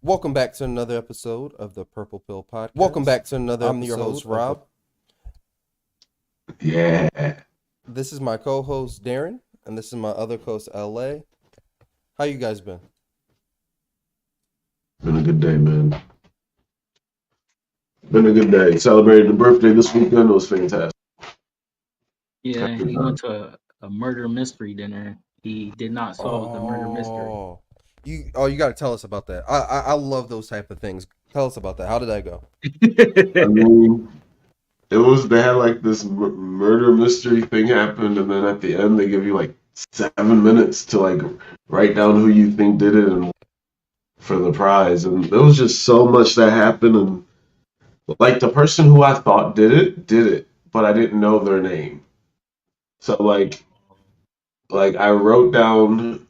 Welcome back to another episode of the Purple Pill Podcast. Welcome back to another I'm your host, Rob. Yeah. This is my co-host, Darren, and this is my other co-host, LA. How you guys been? Been a good day, man. Been a good day. Celebrated the birthday this weekend. It was fantastic. Yeah, he went to a murder mystery dinner. He did not solve the murder mystery. You got to tell us about that. I love those type of things. Tell us about that. How did that go? I mean, they had like this murder mystery thing happen, and then at the end they give you like 7 minutes to like write down who you think did it and for the prize. And there was just so much that happened, and like the person who I thought did it, but I didn't know their name. So like I wrote down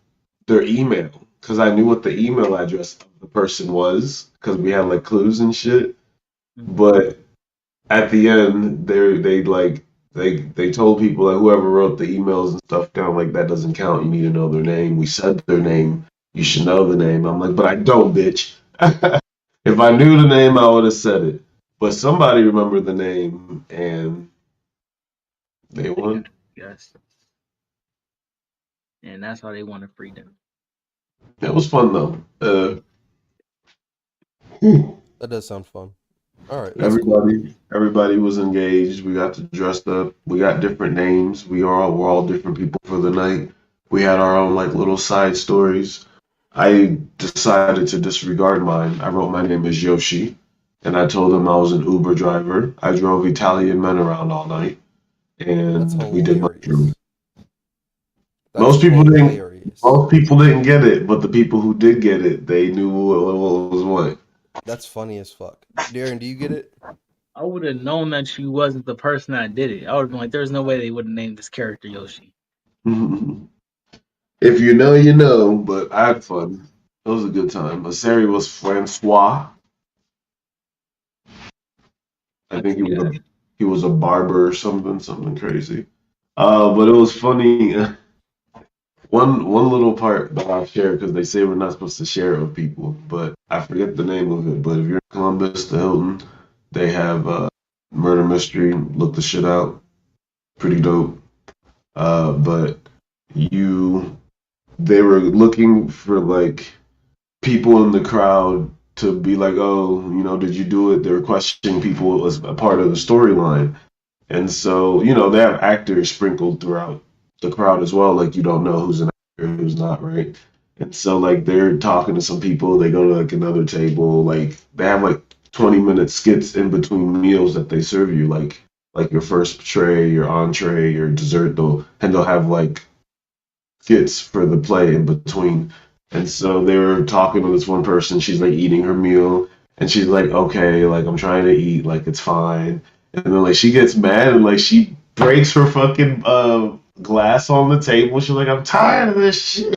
their email because I knew what the email address of the person was because we had like clues and shit. But at the end, they told people that whoever wrote the emails and stuff down, like that doesn't count. You need to know their name. We said their name. You should know the name. I'm like, but I don't, bitch. If I knew the name, I would have said it. But somebody remembered the name and they won. Yes. And that's how they wanted freedom. It was fun though. That does sound fun. All right. Everybody was engaged. We got to dress up. We got different names. We're all different people for the night. We had our own like little side stories. I decided to disregard mine. I wrote my name as Yoshi, and I told them I was an Uber driver. I drove Italian men around all night, and we did mushrooms. Most people didn't get it, but the people who did get it, they knew what was what. That's funny as fuck. Darren, do you get it? I would have known that she wasn't the person that did it. I would have been like, there's no way they would have named this character Yoshi. If you know, you know, but I had fun. It was a good time. Asari was Francois. I think he was a barber or something crazy. But it was funny. One little part that I'll share because they say we're not supposed to share it with people, but I forget the name of it. But if you're in Columbus, the Hilton, they have murder mystery. Look the shit out. Pretty dope. But they were looking for like people in the crowd to be like, oh, did you do it? They were questioning people as a part of the storyline. And so, they have actors sprinkled throughout the crowd as well. Like, you don't know who's an actor and who's not, right? And so, like, they're talking to some people. They go to, like, another table. Like, they have, like, 20-minute skits in between meals that they serve you. Like your first tray, your entree, your dessert, and they'll have, like, skits for the play in between. And so they were talking to this one person. She's, like, eating her meal. And she's like, okay, like, I'm trying to eat. Like, it's fine. And then, like, she gets mad and, like, she breaks her fucking glass on the table. She's like, I'm tired of this shit.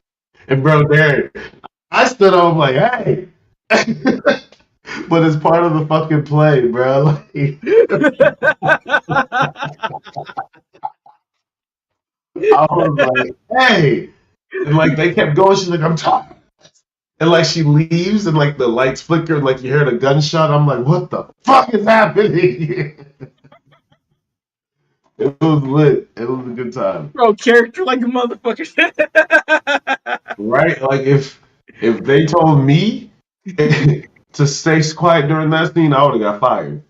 And, bro, there, I stood up, I'm like, hey. But it's part of the fucking play, bro. Like, I was like, hey. And, like, they kept going. She's like, I'm tired. And, like, she leaves, and, like, the lights flicker, and, like, you hear the gunshot. I'm like, what the fuck is happening? It was lit. It was a good time. Bro, character like a motherfucker. Right? Like, if they told me to stay quiet during that scene, I would have got fired.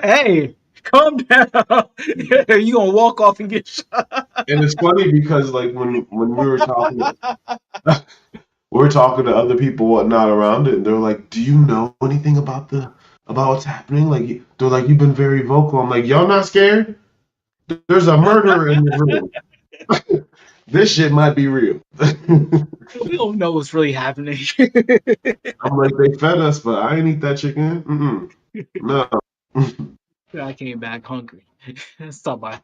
Hey, calm down. You gonna walk off and get shot. And it's funny because, like, when we were talking... We're talking to other people, whatnot, around it, and they're like, "Do you know anything about what's happening?" Like, they're like, "You've been very vocal." I'm like, "Y'all not scared? There's a murderer in the room. This shit might be real." We don't know what's really happening. I'm like, they fed us, but I ain't eat that chicken. No. I came back hungry. Stop by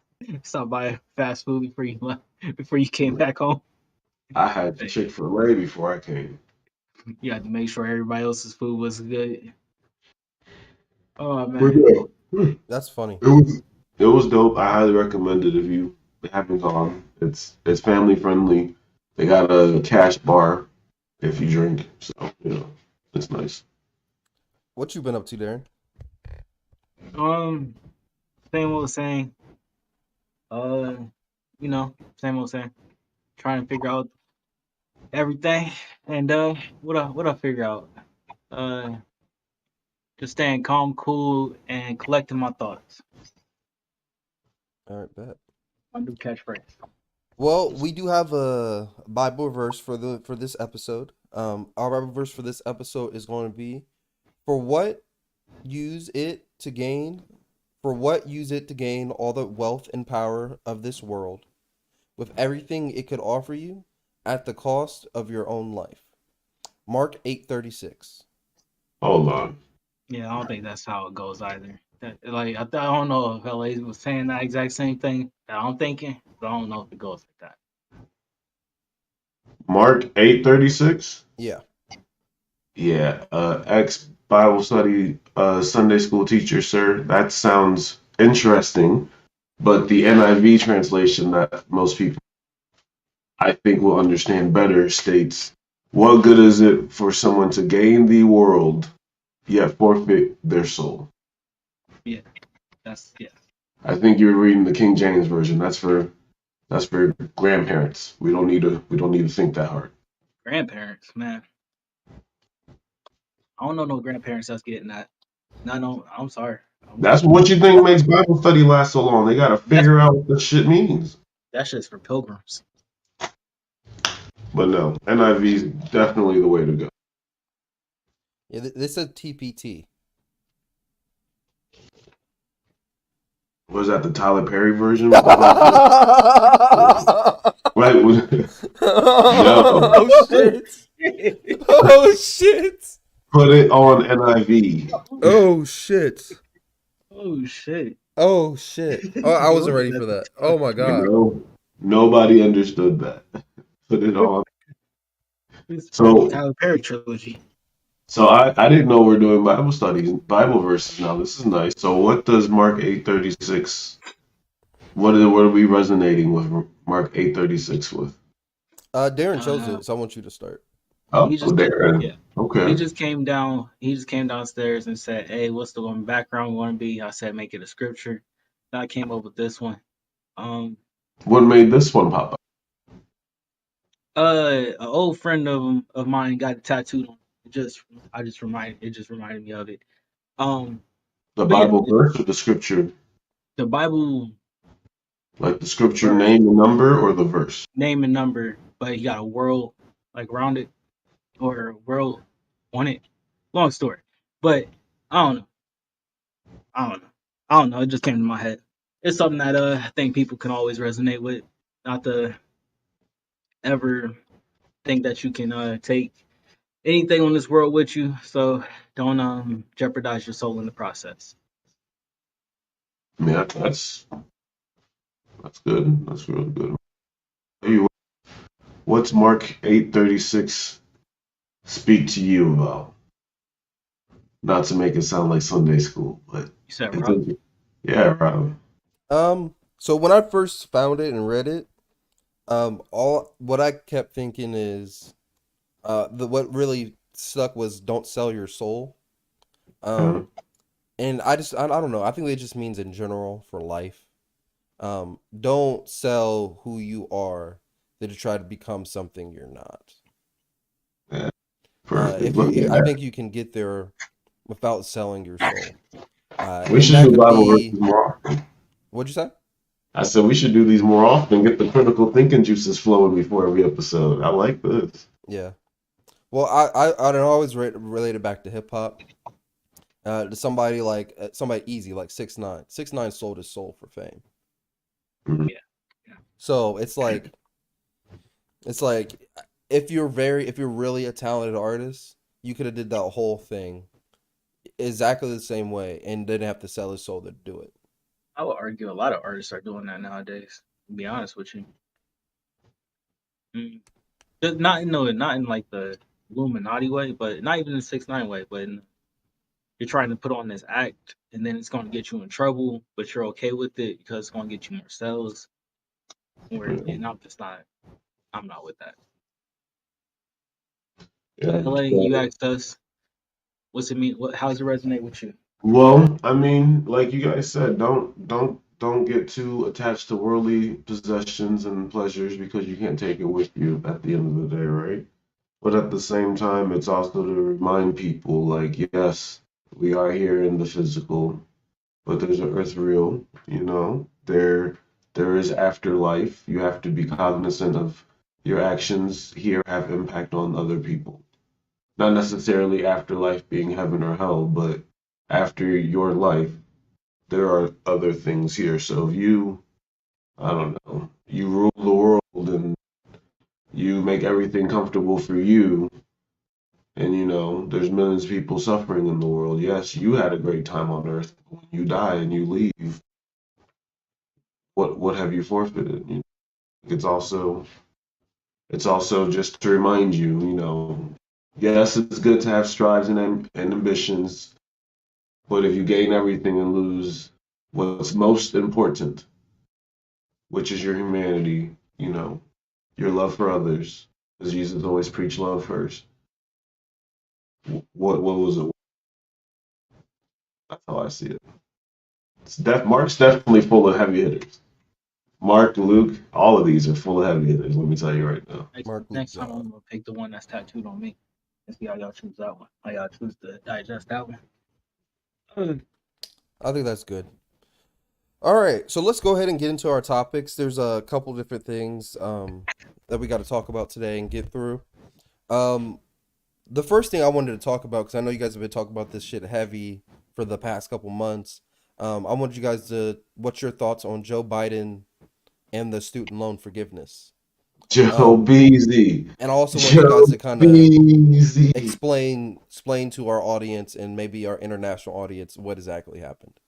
fast food before you came back home. I had the Chick-fil-A before I came. You had to make sure everybody else's food was good. Oh man, We're good. That's funny. It was dope. I highly recommend it if you haven't gone. It's family friendly. They got a cash bar if you drink. So It's nice. What you been up to, Darren? Same old saying. Uh, same old saying. Trying to figure out everything, and what I figure out? Uh, just staying calm, cool, and collecting my thoughts. All right, bet. My new catchphrase. Well, we do have a Bible verse for this episode. Our Bible verse for this episode is going to be, "For what use it to gain, for what use it to gain all the wealth and power of this world, with everything it could offer you, at the cost of your own life." Mark 8:36. Hold on. Yeah, I don't think that's how it goes either. I don't know if LA was saying that exact same thing that I'm thinking, but I don't know if it goes like that. Mark 8:36. Yeah. Yeah, ex Bible study Sunday school teacher, sir. That sounds interesting, but the NIV translation that most people I think will understand better states, "What good is it for someone to gain the world yet forfeit their soul?" Yeah. I think you're reading the King James version. That's for grandparents. We don't need to think that hard. Grandparents, man. I don't know no grandparents that's getting that. No, I'm sorry. That's what you think makes Bible study last so long. They gotta That's figure out what the shit means. that's just for pilgrims. But no, NIV is definitely the way to go. Yeah, they said TPT. Was that the Tyler Perry version? Oh Right? Yo, shit! Oh shit! put it on NIV. Oh shit! Oh shit. Oh shit! Oh, I wasn't ready for that. Oh my You god! know, nobody understood that. Put it on. It's So, Tyler Perry trilogy. so I didn't know we're doing Bible studies, Bible verses now. This is nice. So, what does Mark 8:36? What are we resonating with Mark 8:36 with? Darren chose Uh, it, so I want you to start. Oh, he just there. yeah. Okay. He just came down. He just came downstairs and said, "Hey, what's the one background going to be?" I said, "Make it a scripture." Then I came up with this one. Um, What made this one pop up? an old friend of mine got it tattooed on. It just reminded me of it. Um, The but yeah, Bible verse or the scripture? the Bible Like the scripture verse, name and number or the verse? name and number, but he got a world like around it or a world on it. Long story, but I don't know. I don't know. It just came to my head. It's something that I think people can always resonate with. Not to ever think that you can take anything on this world with you. So don't jeopardize your soul in the process. I mean, that's good. That's real good. Hey, what's Mark 8:36 speak to you about? Not to make it sound like Sunday school, but You said it's Rob? yeah, Rob. So when I first found it and read it, all what I kept thinking is, what really stuck was "Don't sell your soul." Uh, And I don't know. I think it just means in general for life. Don't sell who you are to try to become something you're not. yeah, perfect. Look I at think you can get there without selling your soul. that. We And should that do could Bible be, verses more often. what'd you say? I said we should do these more often. Get the critical thinking juices flowing before every episode. I like this. Yeah. Well, I don't always relate it back to hip hop. To somebody like somebody easy like 6ix9ine. 6ix9ine sold his soul for fame. Mhm. Yeah. So it's like if you're really a talented artist, you could have did that whole thing exactly the same way and didn't have to sell his soul to do it. I would argue a lot of artists are doing that nowadays. To be honest with you, Just not in like the Illuminati way, but not even the 6ix9ine way. But you're trying to put on this act, and then it's going to get you in trouble, but you're okay with it because it's going to get you more sales. And I'm not with that. So Yeah. LA, you asked us. What's it mean? How does it resonate with you? Well, I mean, like you guys said, don't get too attached to worldly possessions and pleasures because you can't take it with you at the end of the day, right? But at the same time, it's also to remind people, like, yes, we are here in the physical, but there's an earth real, you know. There is afterlife. You have to be cognizant of your actions here have impact on other people. Not necessarily afterlife being heaven or hell, but after your life, there are other things here. So if you, I don't know, you rule the world and you make everything comfortable for you, and there's millions of people suffering in the world. Yes, you had a great time on earth. When you die and you leave, what have you forfeited? It's also it's also just to remind you, yes, it's good to have strives and ambitions, but if you gain everything and lose what's most important, which is your humanity, your love for others, as Jesus always preached love first. What was it? That's how I see it. Mark's definitely full of heavy hitters. Mark, Luke, all of these are full of heavy hitters. Let me tell you right now. Mark, Luke, Next time John. I'm gonna pick the one that's tattooed on me and see how y'all choose that one. How y'all choose to digest that one. I think that's good. All right, so let's go ahead and get into our topics. There's a couple different things that we got to talk about today and get through. The first thing I wanted to talk about, because I know you guys have been talking about this shit heavy for the past couple months. I wanted you guys what's your thoughts on Joe Biden and the student loan forgiveness? Joe Beasy. And I also want you guys to kind of Beasy. explain to our audience and maybe our international audience what exactly happened.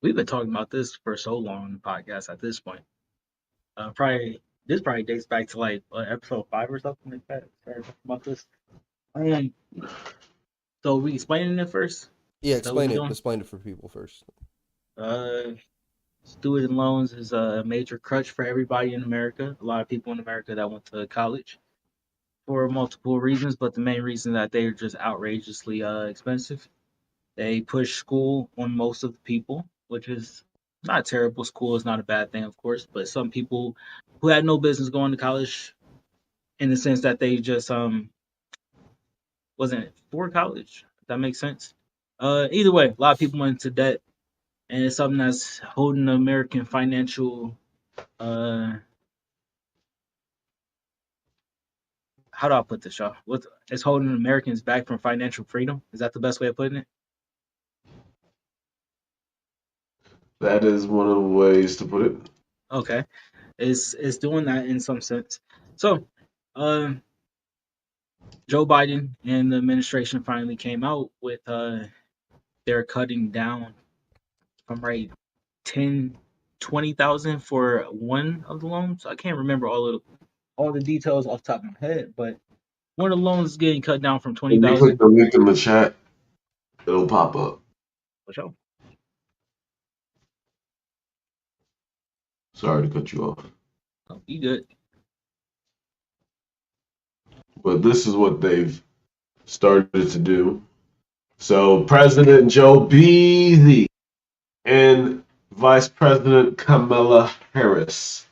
We've been talking about this for so long on the podcast at this point. This probably dates back to like episode 5 or something like that. Started talking about this. So we explaining it first. Yeah, explain it. Explain it for people first. Student loans is a major crutch for everybody in America. A lot of people in America that went to college for multiple reasons, but the main reason that they are just outrageously expensive. They push school on most of the people, which is not terrible. School is not a bad thing, of course, but some people who had no business going to college, in the sense that they just wasn't for college. If that makes sense. Either way, a lot of people went into debt, and it's something that's holding the American financial. How do I put this, y'all? It's holding Americans back from financial freedom? Is that the best way of putting it? That is one of the ways to put it. Okay, it's doing that in some sense. So, Joe Biden and the administration finally came out with they're cutting down from 20,000 for one of the loans. I can't remember all the details off the top of my head, but one of the loans is getting cut down from If you 20,000. click the link in the chat, it'll pop up. For sure. Sorry to cut you off. Oh, you good? But this is what they've started to do. So President Joe Beasy and Vice President Kamala Harris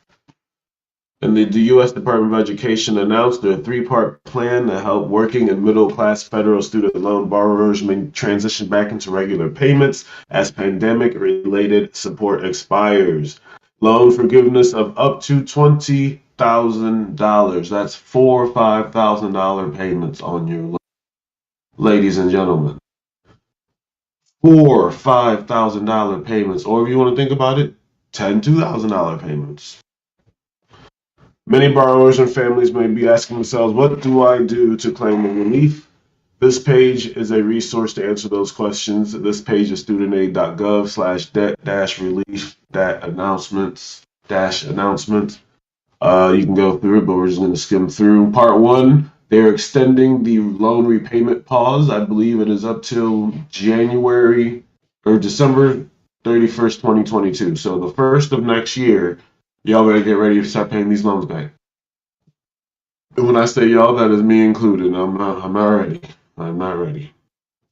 and the U.S. Department of Education announced their three-part plan to help working and middle-class federal student loan borrowers may transition back into regular payments as pandemic-related support expires. Loan forgiveness of up to $20,000. That's $4,000 or $5,000 payments on your loan. Ladies and gentlemen, $4,000 or $5,000 payments, or if you want to think about it, $2,000 payments. Many borrowers and families may be asking themselves, what do I do to claim the relief? This page is a resource to answer those questions. This page is studentaid.gov/debt-relief-announcements. You can go through it, but we're just going to skim through. Part 1, they're extending the loan repayment pause. I believe it is up till January or December 31st, 2022. So the first of next year, y'all better get ready to start paying these loans back. When I say y'all, that is me included. I'm not ready. I'm not ready.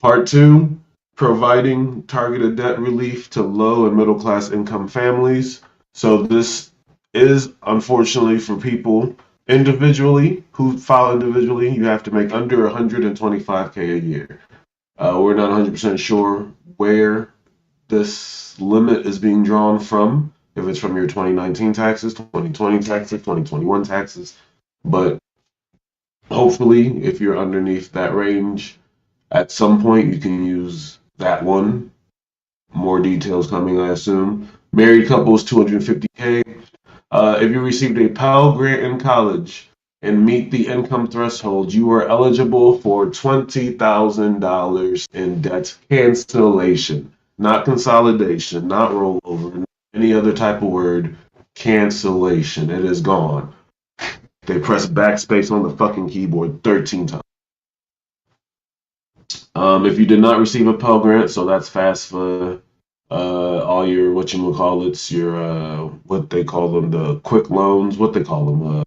Part two, providing targeted debt relief to low and middle class income families. So this is unfortunately for people individually who file individually. You have to make under 125K a year. We're not 100% sure where this limit is being drawn from. If it's from your 2019 taxes, 2020 taxes, 2021 taxes, but hopefully, if you're underneath that range, at some point you can use that one. More details coming, I assume. Married couples, 250K. If you received a Pell Grant in college and meet the income threshold, you are eligible for $20,000 in debt cancellation, not consolidation, not rollover, any other type of word. Cancellation. It is gone. They press backspace on the fucking keyboard 13 times. If you did not receive a Pell Grant, so that's FAFSA, all your your what they call them, the quick loans, what they call them,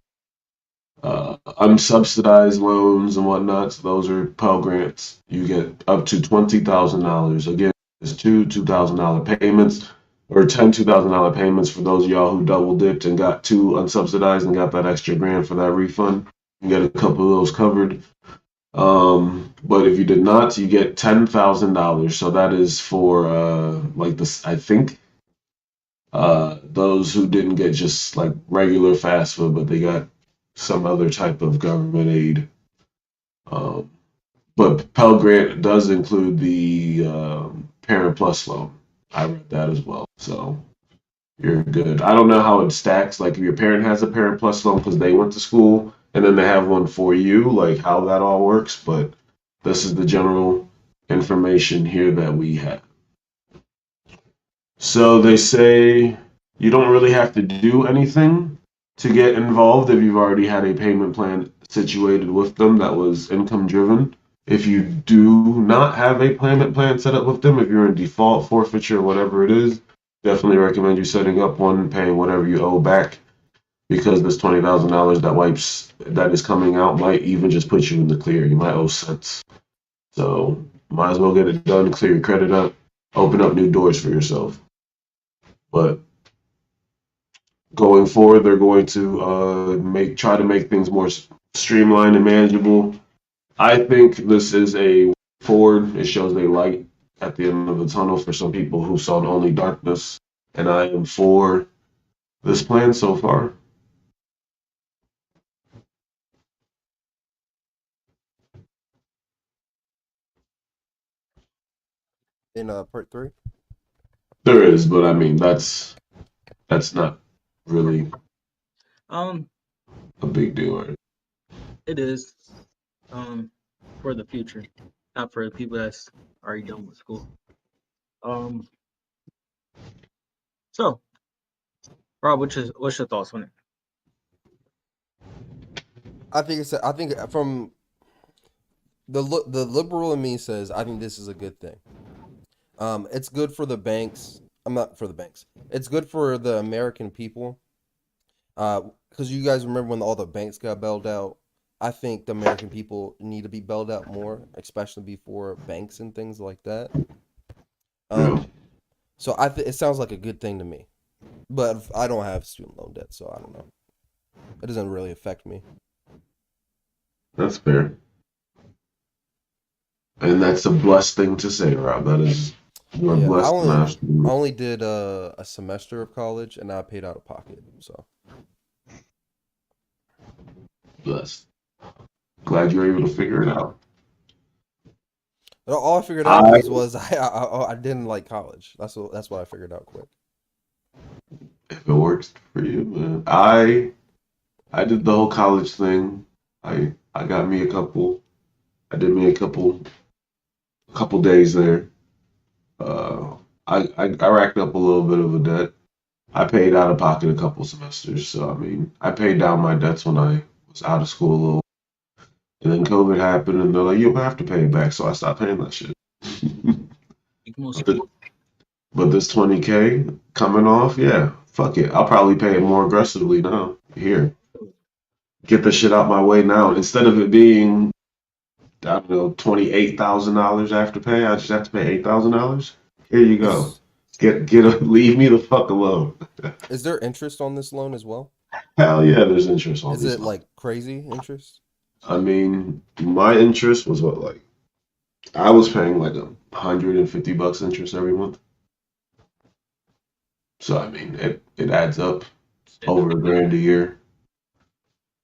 unsubsidized loans and whatnot. So those are Pell Grants. You get up to $20,000. Again, it's $2,000 payments or 10 $2,000 payments for those of y'all who double dipped and got two unsubsidized and got that extra grand for that refund. You get a couple of those covered. But if you did not, you get $10,000. So that is for like this, I think those who didn't get just like regular FAFSA, but they got some other type of government aid. Um, but Pell Grant does include the Parent Plus loan. I read that as well, so you're good. I don't know how it stacks. Like if your parent has a Parent Plus loan because they went to school, and then they have one for you, like how that all works. But this is the general information here that we have. So they say you don't really have to do anything to get involved if you've already had a payment plan situated with them that was income driven. If you do not have a payment plan set up with them, if you're in default, forfeiture, whatever it is, definitely recommend you setting up one, paying whatever you owe back, because this $20,000 that is coming out might even just put you in the clear. You might owe cents. So might as well get it done, clear your credit up, open up new doors for yourself. But going forward, they're going to try to make things more streamlined and manageable. I think this is a forward. It shows a light at the end of the tunnel for some people who saw only darkness, and I am for this plan so far. In part three. There is, but I mean that's not really Um, a big deal. Right? it is for the future, not for the people that's already done with school. Um, so Rob, what's your thoughts on it? I think from the liberal in me says I think this is a good thing. It's good for the banks. I'm not for the banks. It's good for the American people. Because you guys remember when all the banks got bailed out. I think the American people need to be bailed out more, especially before banks and things like that. Yeah. So it sounds like a good thing to me, but I don't have student loan debt, so I don't know. It doesn't really affect me. That's fair. And that's a blessed thing to say, Rob. That is, you're Yeah, blessed. I only did a semester of college, and I paid out of pocket. So Blessed. Glad you were able to figure it out. all I figured out was I didn't like college. That's what I figured out quick. If it works for you, man. I did the whole college thing. I got me a couple. I did me a couple days there. I racked up a little bit of a debt. I paid out of pocket a couple semesters. So I mean, I paid down my debts when I was out of school a little. And then COVID happened, and they're like, you don't have to pay it back. So I stopped paying that shit. But this 20K coming off, yeah, fuck it. I'll probably pay it more aggressively now. Here. get the shit out my way now. Instead of it being, I don't know, $28,000 after pay, I just have to pay $8,000. Here you go. Leave me the fuck alone. Is there interest on this loan as well? Hell yeah, there's interest on Is these it loans. like crazy interest? I mean, my interest was what, like, I was paying like $150 interest every month. So I mean, it adds up over $1,000 a year.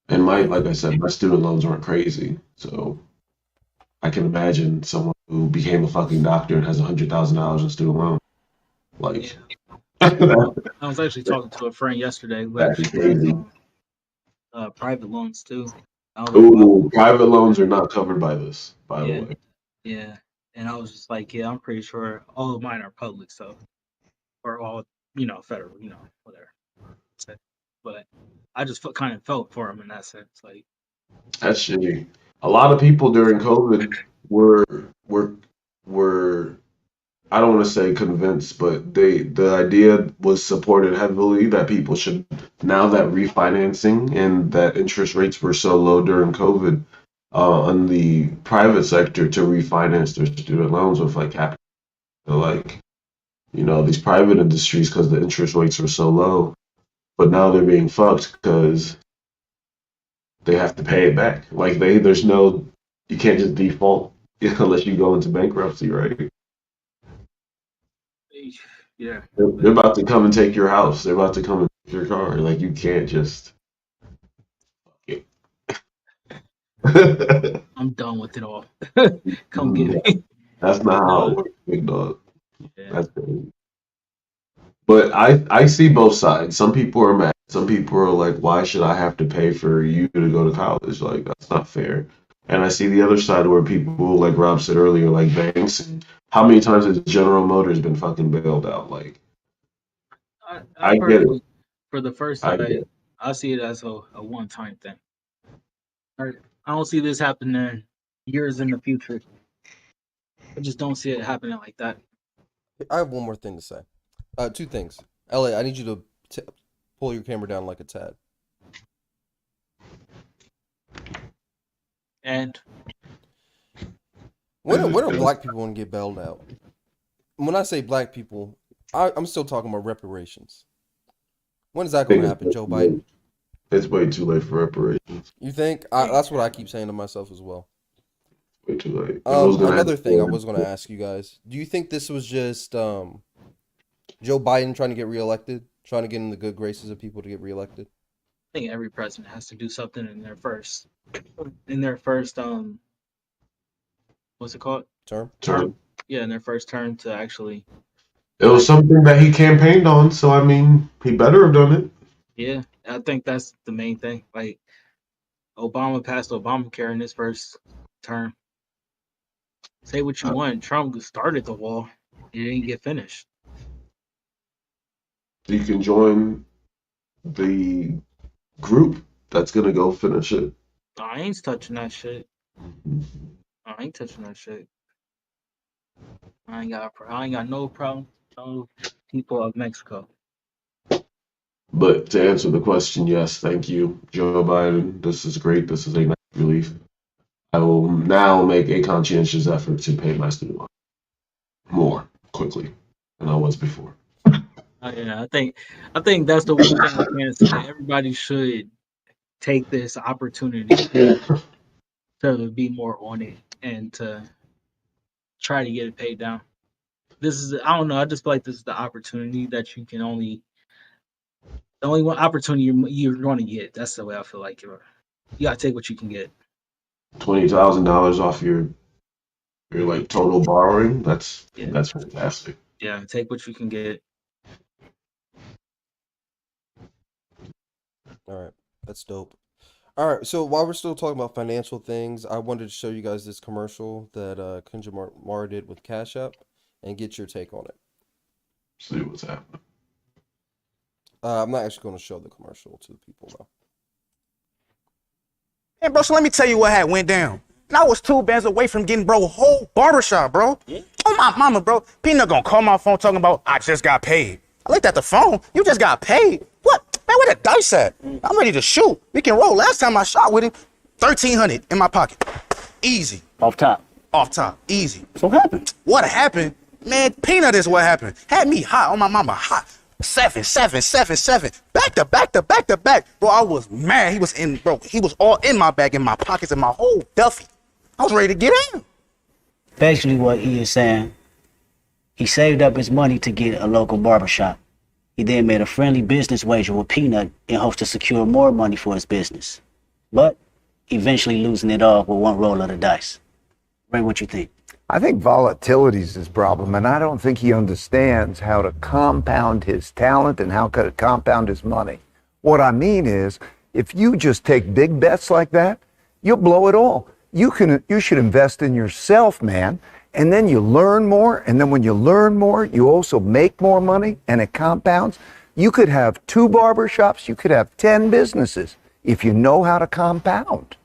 And like I said, my student loans aren't crazy. So I can imagine someone who became a fucking doctor and has $100,000 in student loan. Like, I was actually talking to a friend yesterday who that'd be actually crazy. has private loans too. I was like, wow. Ooh, private loans are not covered by this, by the way. Yeah. And I was just like, yeah, I'm pretty sure all of mine are public, so, or all, federal, whatever. But I just kind of felt for him in that sense. Like, That's shitty. A lot of people during COVID were were I don't want to say convinced, but the idea was supported heavily that people should, now that refinancing and that interest rates were so low during COVID, on the private sector to refinance their student loans with like capital, like, these private industries, because the interest rates were so low, but now they're being fucked because they have to pay it back. Like you can't just default unless you go into bankruptcy, right? yeah. They're about to come and take your house. They're about to come and take your car. Like, you can't just. I'm done with it all. Come get me. That's not how it works, big dog. Yeah. That's crazy. But I see both sides. Some people are mad. Some people are like, why should I have to pay for you to go to college? Like, that's not fair. And I see the other side where people, like Rob said earlier, like banks. And how many times has General Motors been fucking bailed out? Like, I get it. For the first I side, get it. I see it as a one-time thing. I don't see this happening years in the future. I just don't see it happening like that. I have one more thing to say. Two things. Elliot, I need you to pull your camera down like a tad. And When are black people going to get bailed out? When I say black people, I'm still talking about reparations. When is that going to happen, Joe Biden? It's way too late for reparations. You think? That's what I keep saying to myself as well. Way too late. Another thing I was going to ask you guys. Do you think this was just Joe Biden trying to get reelected? Trying to get in the good graces of people to get reelected? I think every president has to do something in their first what's it called? Term. Yeah, in their first term to actually. It was something that he campaigned on, so I mean, he better have done it. Yeah, I think that's the main thing. Like, Obama passed Obamacare in his first term. Say what you want, Trump started the wall. It didn't get finished. You can join the group that's gonna go finish it. I ain't touching that shit. I ain't touching that shit. I ain't got no problem telling people of Mexico. But to answer the question, yes, thank you, Joe Biden. This is great. This is a nice relief. I will now make a conscientious effort to pay my student loan more quickly than I was before. Yeah, I think that's the one thing I can say. Everybody should take this opportunity to be more on it and to try to get it paid down. I don't know. I just feel like this is the opportunity that you can the only one opportunity you're going to get. That's the way I feel like you gotta take what you can get. $20,000 off your like total borrowing. That's fantastic. Yeah, take what you can get. All right, that's dope. All right, so while we're still talking about financial things, I wanted to show you guys this commercial that Kendrick Lamar did with Cash App and get your take on it. See what's happening. I'm not actually going to show the commercial to the people though. Hey, bro, so let me tell you what had went down. And I was 2 bands away from getting bro a whole barbershop, bro. Oh, my mama, bro. Peanut gonna call my phone talking about, I just got paid. I looked at the phone. You just got paid? What? Man, where the dice at? I'm ready to shoot. We can roll. Last time I shot with him, 1,300 in my pocket. Easy. Off top. Off top. Easy. So what happened? What happened? Man, Peanut is what happened. Had me hot on my mama. Hot. 7, 7, 7, 7. Back to back to back to back. Bro, I was mad. He was all in my bag, in my pockets, and my whole Duffy. I was ready to get in. Basically what he is saying, he saved up his money to get a local barbershop. He then made a friendly business wager with Peanut in hopes to secure more money for his business. But eventually losing it all with one roll of the dice. Ray, what you think? I think volatility is his problem, and I don't think he understands how to compound his talent and how to compound his money. What I mean is, if you just take big bets like that, you'll blow it all. You should invest in yourself, man, and then you learn more, and then when you learn more, you also make more money, and it compounds. You could have 2 barbershops, you could have 10 businesses if you know how to compound.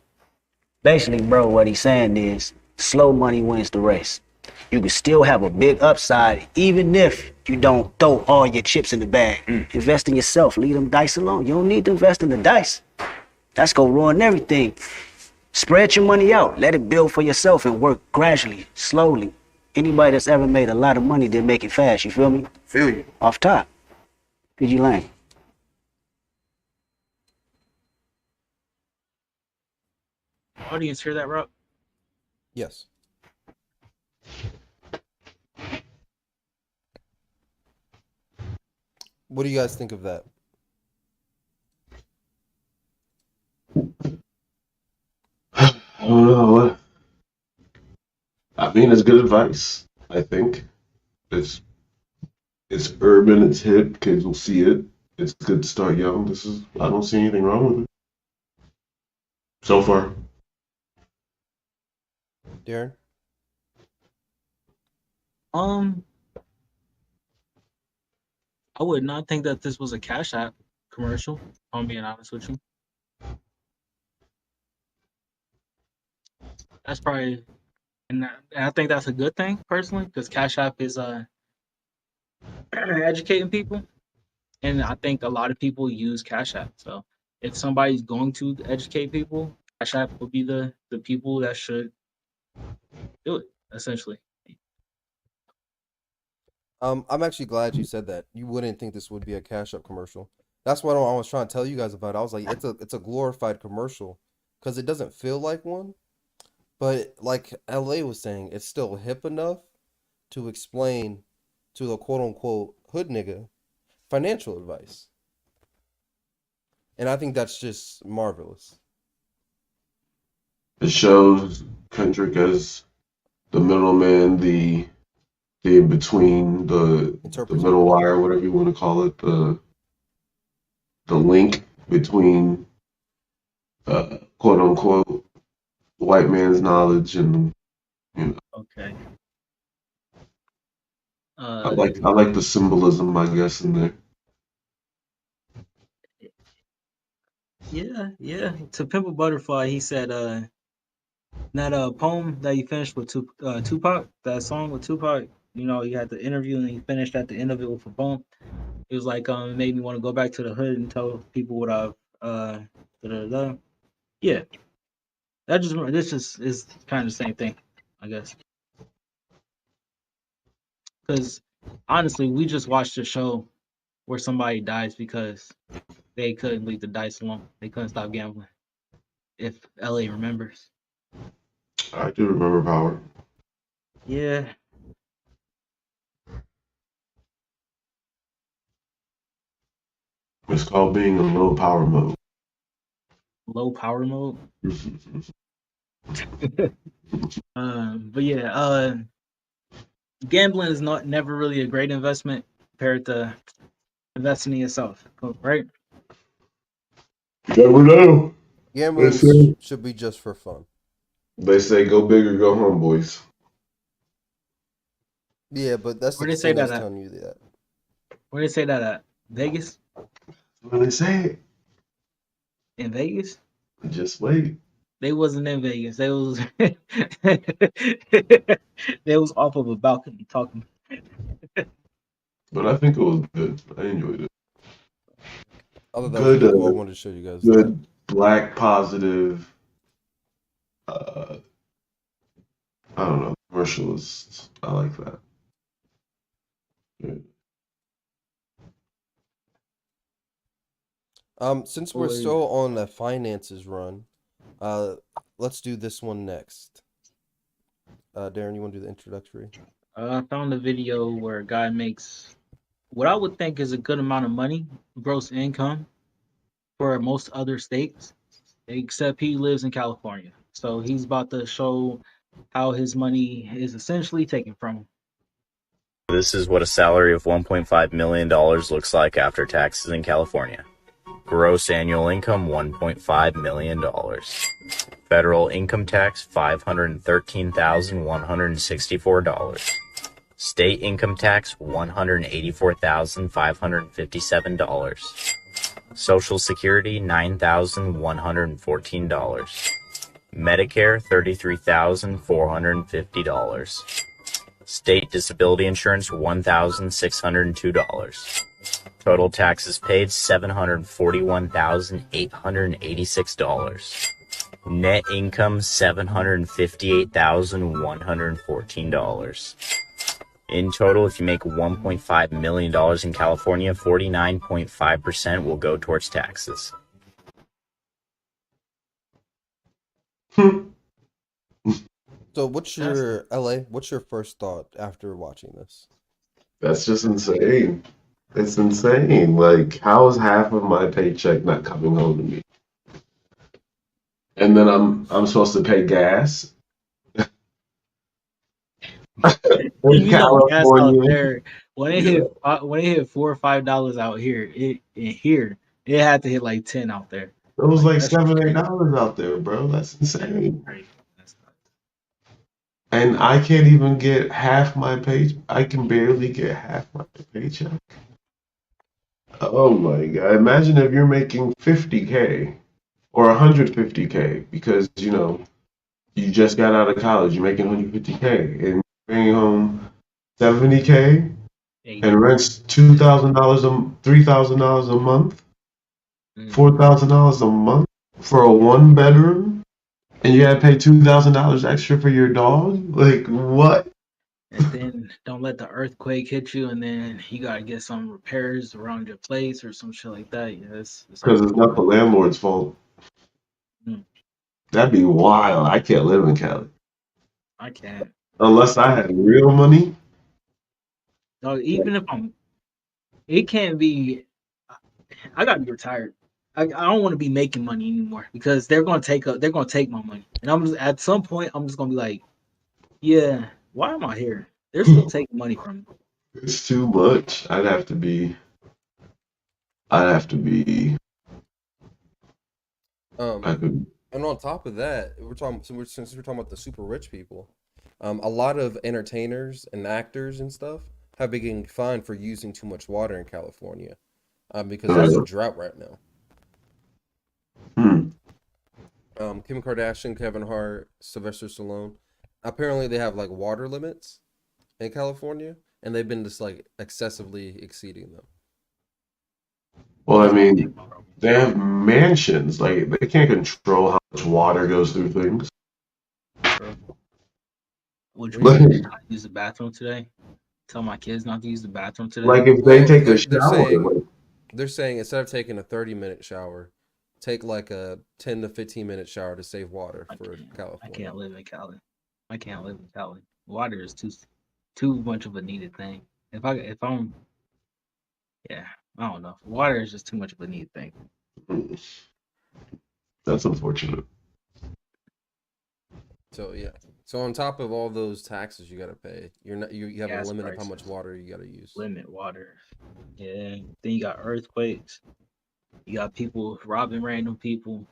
Basically, bro, what he's saying is slow money wins the race. You can still have a big upside even if you don't throw all your chips in the bag. Invest in yourself. Leave them dice alone. You don't need to invest in the dice. That's gonna ruin everything. Spread your money out. Let it build for yourself and work gradually, slowly. Anybody that's ever made a lot of money didn't make it fast. You feel me? Feel you. Off top. PG Lang. Audience hear that, Rob? Yes. What do you guys think of that? I don't know. I mean, it's good advice. I think it's urban. It's hip. Kids will see it. It's good to start young. I don't see anything wrong with it so far. Darren? I would not think that this was a Cash App commercial, if I'm being honest with you. That's probably, and I think that's a good thing personally, because Cash App is educating people, and I think a lot of people use Cash App. So if somebody's going to educate people, Cash App would be the people that should do it, essentially. I'm actually glad you said that. You wouldn't think this would be a Cash App commercial. That's what I was trying to tell you guys about. I was like, it's a glorified commercial because it doesn't feel like one, but like LA was saying, it's still hip enough to explain to the quote unquote hood nigga financial advice. And I think that's just marvelous. It shows Kendrick as the middleman, the in between, the middle wire, whatever you want to call it, the link between quote unquote white man's knowledge and Okay. I like the symbolism, I guess, in there. Yeah. To Pimp a Butterfly, he said that poem that he finished with Tupac, that song with Tupac, you know, he had the interview and he finished at the end of it with a poem. It was like it made me want to go back to the hood and tell people what I've yeah. This is kind of the same thing, I guess. Because honestly, we just watched a show where somebody dies because they couldn't leave the dice alone. They couldn't stop gambling. If LA remembers. I do remember Power. Yeah. It's called being in low power mode. Low power mode. But yeah, gambling is never really a great investment compared to investing in yourself, right? You never know. Gambling should be just for fun. They say go big or go home, boys. Yeah, but that's Where they say that at? telling you that. Where they say that at? Vegas? When they say it, In Vegas? just wait. They wasn't in Vegas. They was they was off of a balcony talking. But I think it was good. I enjoyed it. I thought that was Good, pretty cool. I wanted to show you guys that. good black positive. I don't know, commercialists. I like that. Yeah. Since we're Boy. still on the finances run, let's do this one next. Darren, you want to do the introductory? I found a video where a guy makes what I would think is a good amount of money, gross income, for most other states, except he lives in California. So he's about to show how his money is essentially taken from him. This is what a salary of $1.5 million looks like after taxes in California. Gross annual income $1.5 million. Federal income tax $513,164. State income tax $184,557. Social Security $9,114. Medicare $33,450. State disability insurance $1,602. Total taxes paid $741,886. Net income $758,114. In total, if you make $1.5 million in California, 49.5% will go towards taxes. So, what's your LA? What's your first thought after watching this? That's just insane. It's insane. Like, how is half of my paycheck not coming home to me? And then I'm supposed to pay gas. In You know, gas out California. there when it hit $4 or $5 out here, it had to hit like 10 out there. It was like That's $7, crazy. $8 out there, bro. That's insane. Crazy. That's nuts. And I can't even get half my pay. I can barely get half my paycheck. Oh my God. Imagine if you're making 50K or 150K because, you just got out of college, you're making 150K and you're bringing home 70K Hey, and rent's $2,000 $3,000 a month, mm. $4,000 a month for a one bedroom, and you gotta pay $2,000 extra for your dog. Like what? And then don't let the earthquake hit you, and then you gotta get some repairs around your place or some shit like that. Yeah, it's Because it's not the landlord's fault. Mm. That'd be wild. I can't live in Cali I can't. unless I had real money. No, even if it can't be. I gotta be retired. I don't want to be making money anymore because they're gonna take my money, and at some point I'm just gonna be like, yeah, why am I here? They're still taking money from me. It's too much. I'd have to be. I could. And on top of that, since we're talking about the super rich people, a lot of entertainers and actors and stuff have been getting fined for using too much water in California, because there's a drought right now. Kim Kardashian, Kevin Hart, Sylvester Stallone, apparently they have like water limits in California, and they've been just like excessively exceeding them. Well, I mean, they have mansions. Like they can't control how much water goes through things. Would you not use the bathroom today? Tell my kids not to use the bathroom today. Like if they take a they're shower, saying- They're saying instead of taking a 30-minute shower, take like a 10 to 15-minute shower to save water for California. I can't live in Cali. Water is too much of a needed thing. I don't know. Water is just too much of a needed thing. That's unfortunate. So yeah. So on top of all those taxes you gotta pay, you have Gas a limit of how prices. much water you gotta use. Limit water. Yeah. Then you got earthquakes. You got people robbing random people.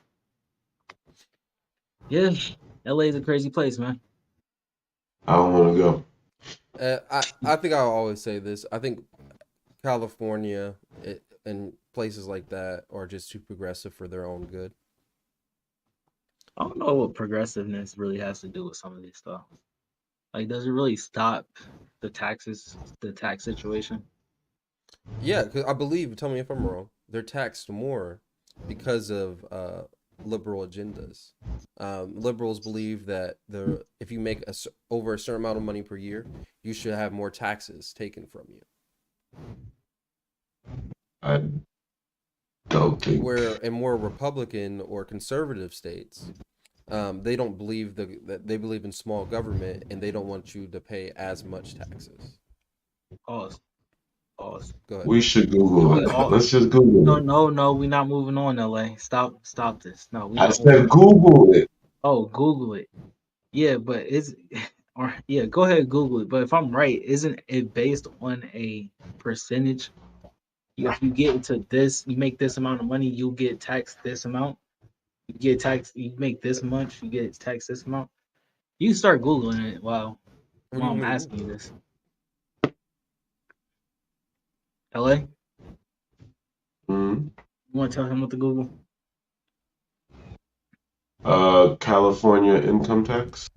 Yeah. LA's a crazy place, man. I don't want to go. I think I'll always say this. I think California and places like that are just too progressive for their own good. I don't know what progressiveness really has to do with some of this stuff. Like, does it really stop the tax situation? Yeah, because I believe. Tell me if I'm wrong. they're taxed more because of liberal agendas. Liberals believe that if you make over a certain amount of money per year, you should have more taxes taken from you. I don't think. Where in more Republican or conservative states, they don't believe that they believe in small government, and they don't want you to pay as much taxes. Pause. Pause. Go ahead. We should Google Wait, it. Let's just Google No, it. no, no. We're not moving on, LA. Stop this. No, we I not said moving on. Google it. Oh, Google it. Yeah, but or yeah, go ahead, Google it. But if I'm right, isn't it based on a percentage? If you get into this, you make this amount of money, you'll get taxed this amount. You get taxed, you make this much, you get taxed this amount. You can start Googling it while What do you I'm want me to asking you Google? this. LA, you Mhm. want to tell him what to Google? California income tax.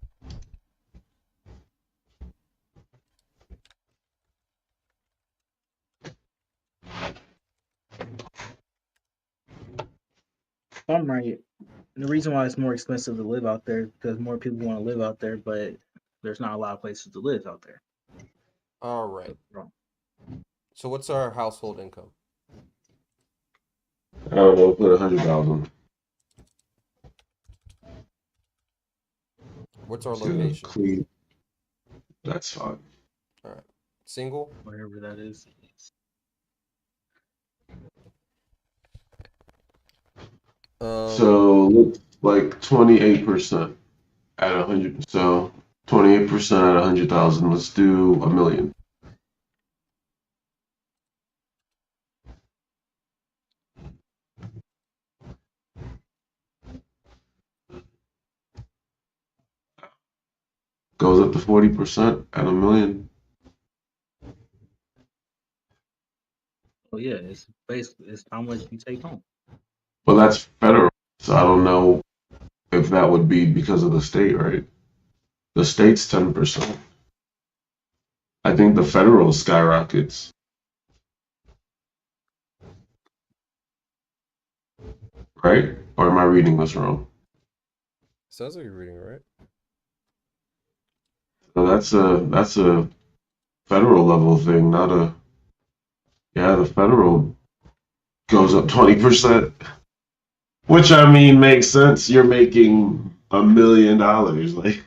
If I'm right, the reason why it's more expensive to live out there is because more people want to live out there, but there's not a lot of places to live out there. All right. Wrong. So what's our household income? I don't know. Put 100,000. What's our To location? clean. That's fine. All right. Single? Whatever that is. So looks like 28% at 100. So 28% at 100,000. Let's do $1 million. Goes up to 40% at $1 million. Oh yeah, it's basically it's how much you take home. Well, that's federal. So I don't know if that would be because of the state, right? The state's 10%. I think the federal skyrockets. Right? Or am I reading this wrong? Sounds like you're reading it right. So that's a federal level thing, not a. Yeah, the federal goes up 20%, which I mean makes sense. You're making $1 million, like.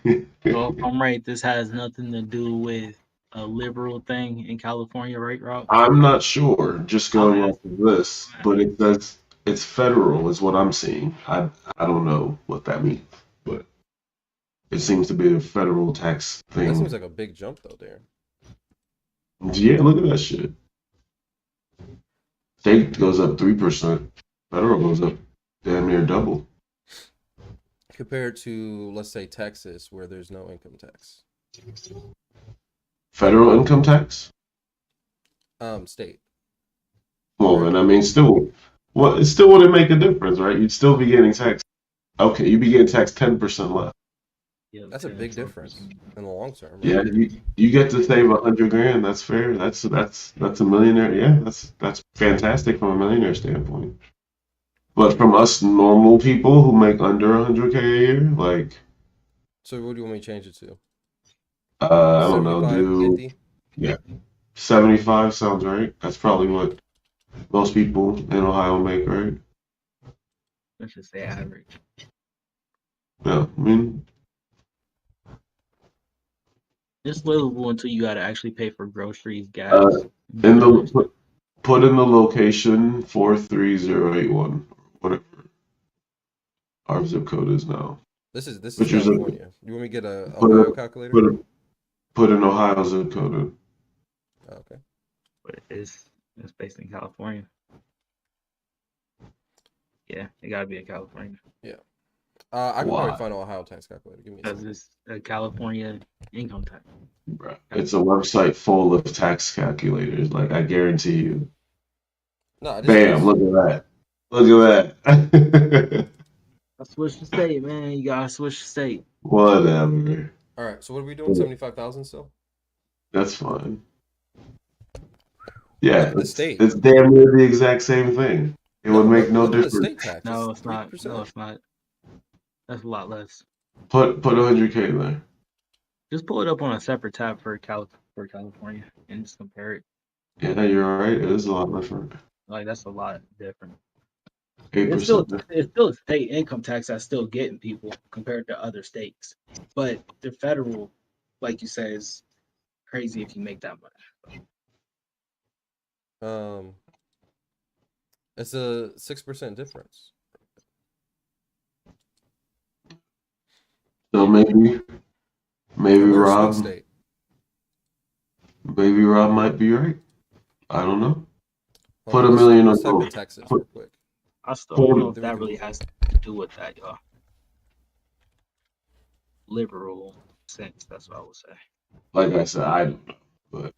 So if I'm right, this has nothing to do with a liberal thing in California, right, Rob? I'm not sure, just going I'm off of this, but it says it's federal, is what I'm seeing. I don't know what that means, but it seems to be a federal tax That thing. seems like a big jump though, Darren. Yeah, look at that shit. State goes up 3%. Federal goes up damn near double. Compared to, let's say, Texas, where there's no income tax. Federal income tax? State. Well, then I mean, still, well, it still wouldn't make a difference, right? You'd still be getting taxed. Okay, you'd be getting taxed 10% less. Yeah, That's a big difference in the long term. Right? Yeah, you get to save $100,000. That's fair. That's a millionaire. Yeah, that's fantastic from a millionaire standpoint. But from us normal people who make under $100K a year, like, So what do you want me to change it to? I don't know, 75, do 50? yeah, 75 sounds right. That's probably what most people in Ohio make, right? Let's just say average. Yeah, I mean, It's livable until you gotta actually pay for groceries, gas. in the put in the location 43081, whatever our zip code is now. This is Which is a- California. You want me to get a Put Ohio a- calculator? Put an Ohio zip code in. Oh, okay. But it's based in California. Yeah, it gotta be in California I can Why? probably find an Ohio tax calculator. Give me a because second. it's a California income tax. Bruh. It's a website full of tax calculators. Like, I guarantee you. No, I just Bam! Look at that. Look at that. I switch the state, man. You gotta switch the state. Whatever. All right. So what are we doing? 75,000 still? That's fine. Yeah, Look at the state. it's damn near the exact same thing. It would make no look at the difference. state tax. No, It's it's not. 3%. No, it's not. That's a lot less. Put 100K there. Just pull it up on a separate tab for California and just compare it. Yeah, you're right. It is a lot different. Like that's a lot different. 8%. It's still a state income tax that's still getting people compared to other states. But the federal, like you said, is crazy if you make that much. It's a 6% difference. So maybe And we're a swing Rob, state. maybe Rob might be right. I don't know. Hold Put on, $1 million let's type on in gold. Texas real quick. I still don't know if Then we that can really move has on. to do with that, y'all. Liberal sense, that's what I would say. Like I said, I don't know. But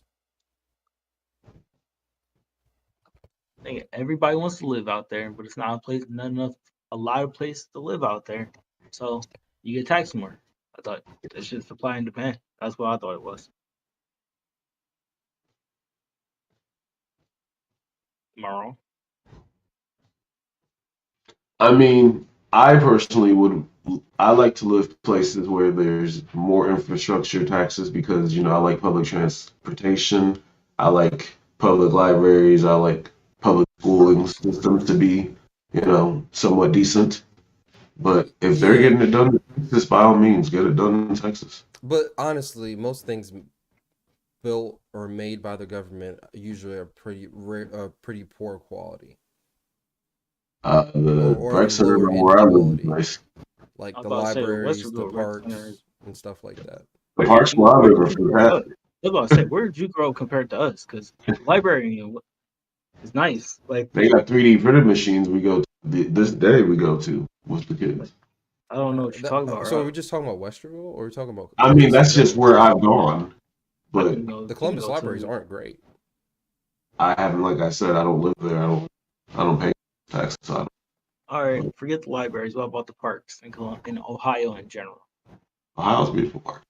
I think everybody wants to live out there, but it's not a lot of places to live out there. So you get taxed more. I thought it's just supply and demand. That's what I thought it was. Am I wrong? I mean, I personally I like to live places where there's more infrastructure taxes because, I like public transportation. I like public libraries. I like public schooling systems to be, somewhat decent. But if they're Yeah, getting it done in Texas, by all means, get it done in Texas. but honestly, most things built or made by the government usually are pretty poor quality, The or rec center lower end where I live is quality, nice. like I was the about to say the libraries, the Westerville Rec Center parks, is. and stuff like that. The parks where I live are fantastic. I was about to say, where did you grow up compared to us? Because the library is nice. Like They got 3D printed machines we go to, this day we go to with the kids. I don't know what you're talking about. So are Rob. we just talking about Westerville, or are we talking about I mean, Columbus that's in just general? where I've gone. I But can go. The You can Columbus go libraries to. aren't great. I haven't, like I said, I don't live there. I don't pay taxes. So I don't. All right, forget the libraries. What about the parks in Ohio in general? Ohio's a beautiful park.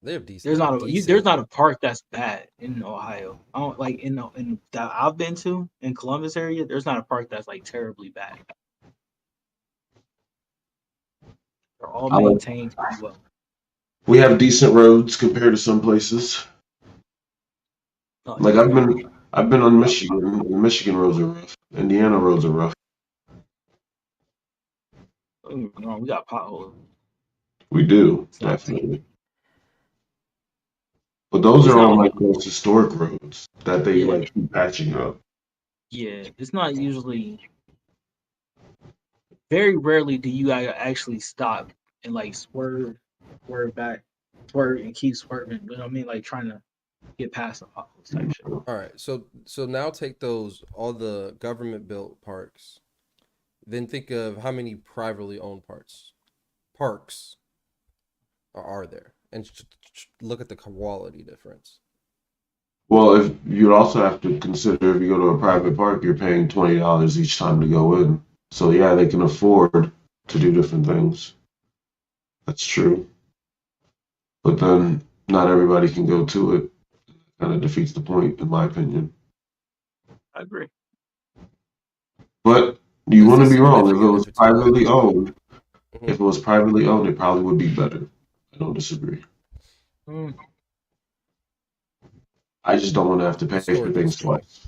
They have decent. There's they not have a decent. there's not a park that's bad in Ohio. I don't like in that I've been to in Columbus area. There's not a park that's like terribly bad. They're all I like, maintained pretty well. we have decent roads compared to some places. No, Like yeah, right. I've been on Michigan. And Michigan roads are rough. Indiana roads are rough. Don't get me wrong, we got potholes. We do, It's not definitely. But those it's are all not like those historic roads that they yeah, like keep patching up. yeah. It's not usually. Very rarely do you actually stop and like swerve back, swerve and keep swerving. You know what I mean? Like trying to get past the potholes type shit. All right, so now take all the government built parks, then think of how many privately owned parks are there, and look at the quality difference. Well, if you'd also have to consider if you go to a private park, you're paying $20 each time to go in. So yeah, they can afford to do different things. That's true. But then not everybody can go to it. Kind of defeats the point, in my opinion. I agree. But you It's wouldn't be wrong. If it significant was if it's private. privately owned, Mhm. if it was privately owned, it probably would be better. I don't disagree. Mm. I just don't want to have to pay for Historically things speaking. twice.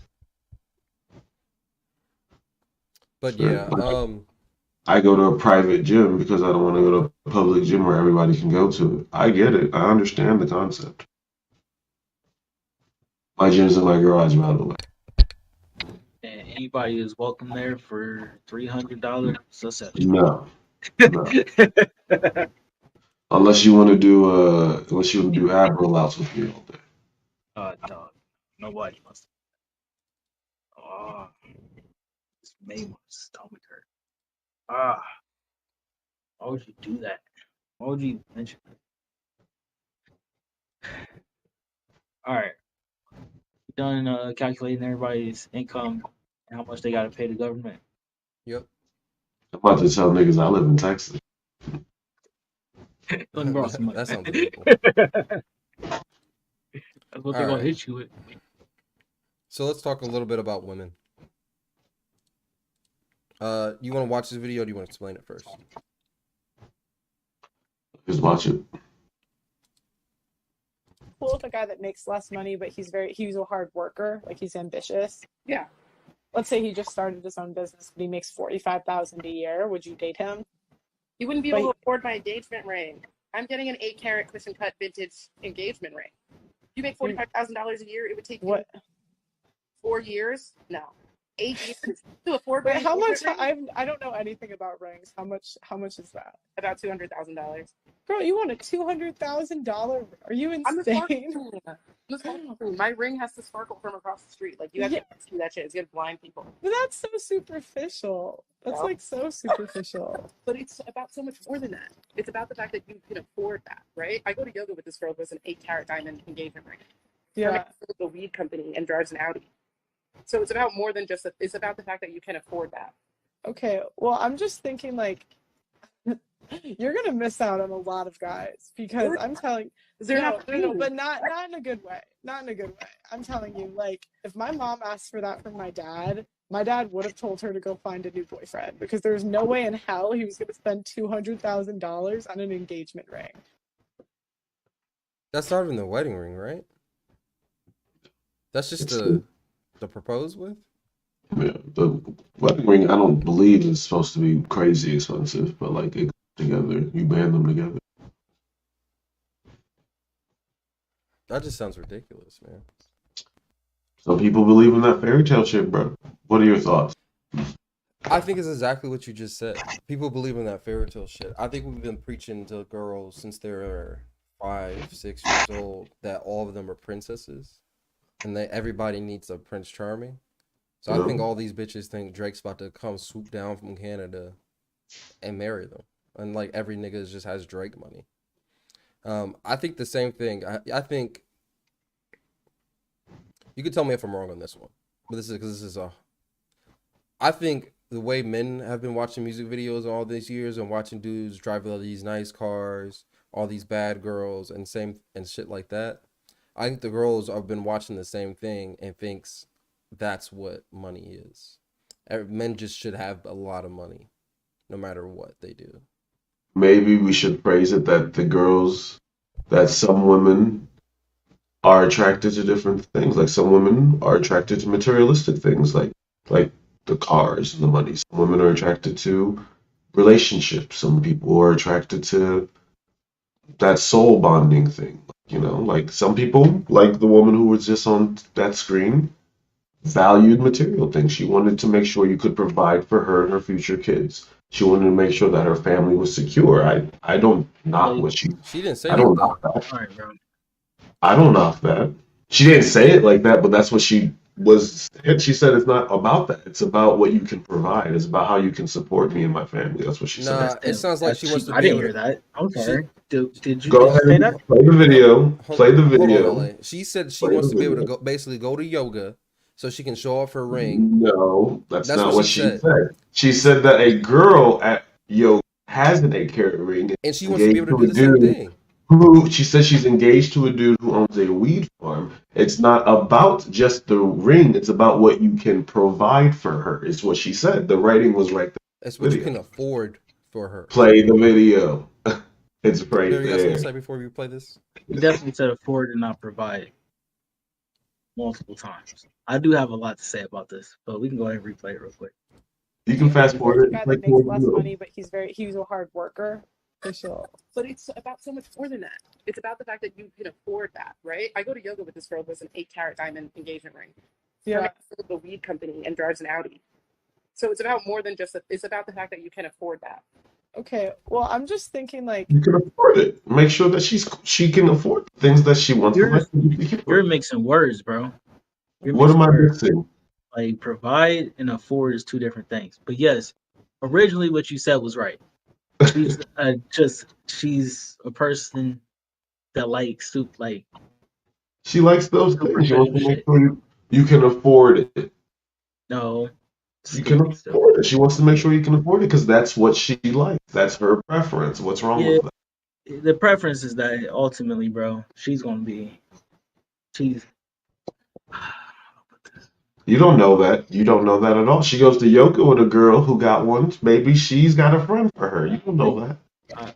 But Right? yeah, Like, I go to a private gym because I don't want to go to a public gym where everybody can go to it. I get it. I understand the concept. My gym's in my garage, by the way. And anybody is welcome there for $300 a session. No, no. Unless you want to do ab rollouts with me all day. Dog. Nobody wants to. Oh, this made my stomach hurt. Ah, why would you do that? Why would you even mention that? All right. Done calculating everybody's income and how much they got to pay the government. yep. I'm about to tell niggas I live in Texas. Let me borrow some money. That sounds illegal. That's what they're All gonna right. hit you with. So let's talk a little bit about women. You want to watch this video or do you want to explain it first? Just watch it. Cool with a guy that makes less money, but he's a hard worker, like he's ambitious. Yeah. Let's say he just started his own business, but he makes $45,000 a year. Would you date him? You wouldn't be But able to afford my engagement ring. I'm getting an 8-carat cushion cut vintage engagement ring. You make $45,000 a year. It would take you What? 4 years. No, 8 years to afford. Wait, my how much? engagement ring? I don't know anything about rings. How much? How much is that? About $200,000. Girl, you want a $200,000? Are you I'm the insane? sparkle. My ring has to sparkle from across the street. Like you have Yeah. to see that shit. It's gonna blind people. But that's so superficial. That's Yeah. like so superficial. But it's about so much more than that. It's about the fact that you can afford that, right? I go to yoga with this girl who has an 8-carat diamond engagement ring. Yeah. A weed company and drives an Audi. So it's about more than just. It's about the fact that you can afford that. Okay. Well, I'm just thinking like you're gonna miss out on a lot of guys because I'm telling. They're No, not no, no, paying. but not in a good way. Not in a good way. I'm telling you, like, if my mom asked for that from my dad would have told her to go find a new boyfriend because there's no way in hell he was going to spend $200,000 on an engagement ring. That's not even the wedding ring, right? That's just the propose with? Yeah, the wedding ring I don't believe is supposed to be crazy expensive, but like it goes together. You band them together. That just sounds ridiculous, man. Some people believe in that fairy tale shit, bro. What are your thoughts? I think it's exactly what you just said. People believe in that fairy tale shit. I think we've been preaching to girls since they're 5, 6 years old that all of them are princesses and that everybody needs a Prince Charming. So I think all these bitches think Drake's about to come swoop down from Canada and marry them. And like every nigga just has Drake money. I think the same thing. I think you could tell me if I'm wrong on this one, but I think the way men have been watching music videos all these years and watching dudes drive all these nice cars, all these bad girls, and shit like that. I think the girls have been watching the same thing and thinks that's what money is. Men just should have a lot of money, no matter what they do. Maybe we should phrase it that some women are attracted to different things. Like some women are attracted to materialistic things, like the cars and the money. Some women are attracted to relationships. Some people are attracted to that soul bonding thing. You know, like some people, like the woman who was just on that screen, valued material things. She wanted to make sure you could provide for her and her future kids. She wanted to make sure that her family was secure. I don't knock what she didn't say I don't that. knock that. All right, bro. I don't knock that. She didn't say it like that, but that's what she was. She said it's not about that. It's about what you can provide. It's about how you can support me and my family. That's what she Nah, said. it sounds like she wants to I be didn't able hear to. that. I'm sorry. Did you Go just say ahead that? and play the video. Play the Hold on, video. LA. She said she Play wants the to be able to video. basically go to yoga so she can show off her ring. No, that's That's not what what she she said. said. She said that a girl at Yo has an 8-carat ring And she wants to be able to do the same thing. who she says she's engaged to a dude who owns a weed farm. It's not about just the ring, it's about what you can provide for her, is what she said. The writing was right there. That's what you Video. can afford for her. Play the video. It's right Barry, you got something there. to say before we play this? You definitely said afford and not provide multiple times. I do have a lot to say about this, but we can go ahead and replay it real quick. You can fast He's forward a it. guy Play that makes towards less the middle. money, but he's a hard worker. For sure. But it's about so much more than that. It's about the fact that you can afford that, right? I go to yoga with this girl who has an 8-carat diamond engagement ring. Yeah. A weed company and drives an Audi. So it's about more than just. It's about the fact that you can afford that. Okay. Well, I'm just thinking like You can afford it. Make sure that she can afford the things that she wants. You're mixing words, bro. What am I mixing? Like provide and afford is two different things. But yes, originally what you said was right. She's a person that likes soup. Like She likes those things. She wants to make sure you can afford it. no, You can afford it. She wants to make sure you can afford it because that's what she likes. That's her preference. What's wrong with that? the preference is that ultimately, bro, she's gonna be. She's. You don't know that. You don't know that at all. She goes to yoga with a girl who got one. Maybe she's got a friend for her. You don't know that.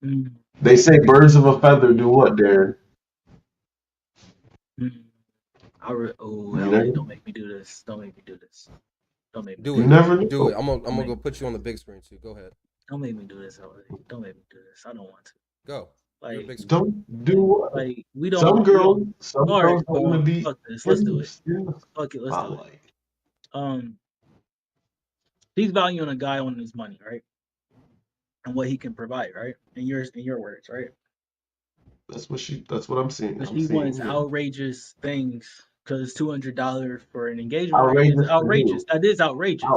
Mm, They say birds of a feather do what, Darren? mm. Oh, You LA, never, don't make me do this. Don't make me do this. Don't make me Do you it. never Do it. know. I'm gonna make, go put you on the big screen too. Go ahead. don't make me do this, LA. Don't make me do this. I don't want to. Go. You're a Like, big screen. Don't do what? like we Some don't. some All girls right, don't want to be fuck this. Let's do it. in the Fuck it. Let's do it. spotlight. She's valuing a guy on his money, right? And what he can provide, right? In your words, right? That's what I'm seeing. But I'm she seeing wants here. outrageous things because $200 for an engagement ring is Outrageous to outrageous. who? That is outrageous.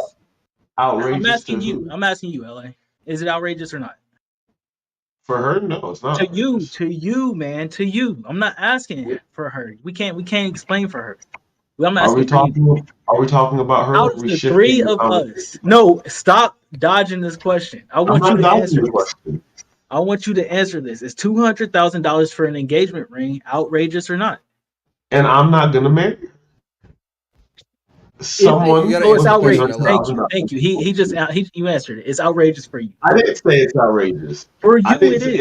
I'm Outrageous to asking you. who? I'm asking you, LA. Is it outrageous or not? For her, no, it's not outrageous. To you, man, to you. I'm not asking for her. We can't explain for her. I'm Are we asking for you. talking? Are we talking about her? Out Or are of we the shifting three the of conversation? us, no, stop dodging this question. I I'm want you not to dodging answer the this. question, I want you to answer this. Is $200,000 for an engagement ring outrageous or not? and I'm not gonna marry her. If You Someone gotta so, it's answer the with three question, outrageous. hundred LA. thousand Thank dollars. you. You answered it. It's outrageous for you. I didn't say it's outrageous. For I you, didn't it say is.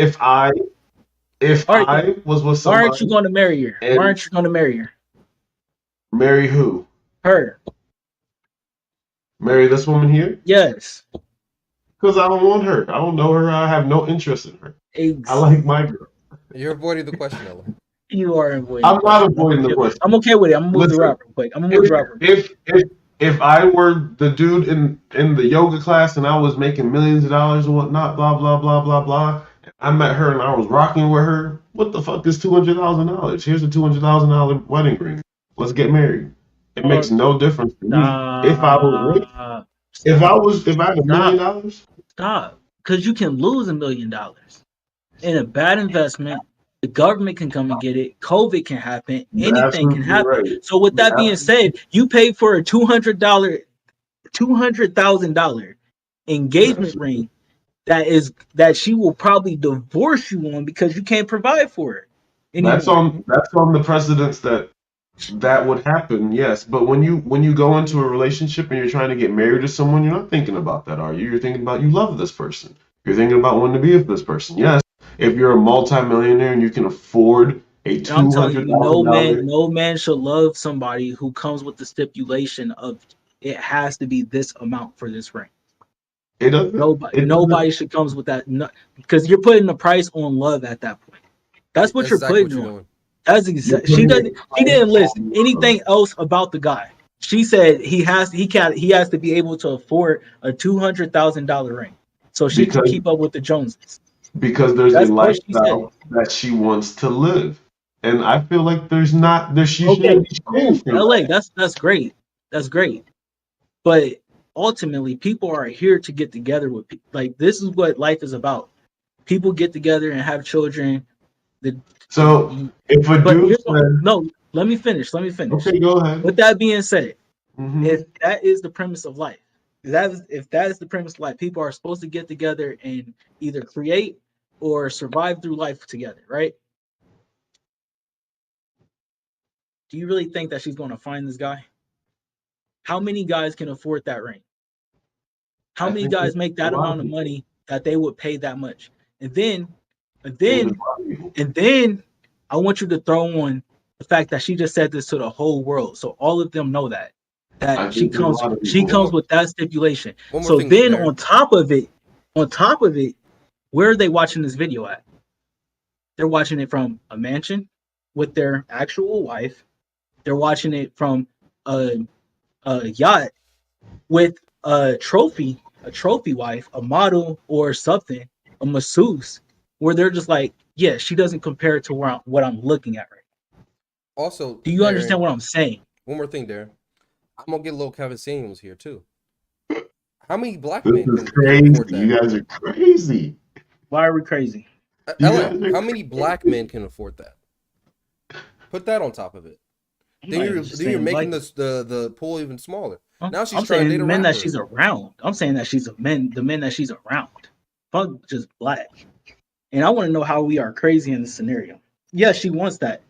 if All right, then. I was with Why aren't you somebody going to marry her? Why and aren't you going to marry her? marry who? Her. Marry this woman here? Yes. Because I don't want her. I don't know her. I have no interest in her. I like my girl. You're avoiding the question, LA. You are avoiding I'm the not question. avoiding the question. I'm okay with it. I'm gonna move the Listen, route real quick. I'm gonna move the route real quick. if I were the dude in the yoga class and I was making millions of dollars and whatnot, blah blah blah blah blah, and I met her and I was rocking with her, what the fuck is $200,000? Here's a $200,000 wedding ring. Let's get married. It makes no difference to me. If I was rich, if I had $1 million, Stop. Because you can lose $1 million in a bad investment. The government can come and get it. COVID can happen. you're Anything can absolutely happen. right. So with that You're being said, you paid for a $200,000 engagement absolutely ring that she will probably divorce you on because you can't provide for her That's anymore. on the precedence that would happen, yes. But when you go into a relationship and you're trying to get married to someone, you're not thinking about that, are you? You're thinking about you love this person. You're thinking about wanting to be with this person. Yes. If you're a multimillionaire and you can afford a And I'm telling you, $200,000, no man should love somebody who comes with the stipulation of it has to be this amount for this ring. it doesn't. Nobody should comes with that because you're putting the price on love at that point. That's what That's you're exactly putting what on. you're doing. That's You're exactly. She putting a doesn't. She price didn't list on anything love else about the guy. She said he has to be able to afford a $200,000 ring, so she can because keep up with the Joneses. because there's a That's what she said. lifestyle that she wants to live. And I feel like she Okay, shouldn't be paying cool. for LA, that. that's great. That's great. But ultimately, people are here to get together with people. Like this is what life is about. People get together and have children. So if a But dude here's what, said, no, let me finish. okay, go ahead. With that being said, Hmm. if that is the premise of life, if that is the premise of life, people are supposed to get together and either create or survive through life together, right? Do you really think that she's going to find this guy? How many guys can afford that ring? How I many think guys make a that lot amount of of people. money that they would pay that much? And then I think there's a lot of people. I want you to throw on the fact that she just said this to the whole world, so all of them know that I she think there's a comes lot of she people. One comes more, with that stipulation. one more So thing, then Darren. on top of it, where are they watching this video at? They're watching it from a mansion with their actual wife. They're watching it from a yacht with a trophy wife, a model or something, a masseuse, where they're just like, yeah, she doesn't compare to what I'm looking at right now. Also, Do you understand Darren, what I'm saying? one more thing, Darren. I'm gonna get a little Kevin Samuels here too. How many black This men is can crazy. afford that? You guys are crazy. Why are we crazy? You LA, guys are how many black men can afford that? Put that on top of it. I'm Then not you're even just then you're saying making like the pool even smaller. Now she's I'm trying to date saying a men that rapper. she's around. I'm saying that the men that she's around. Fuck just black. And I want to know how we are crazy in this scenario. Yes, she wants that.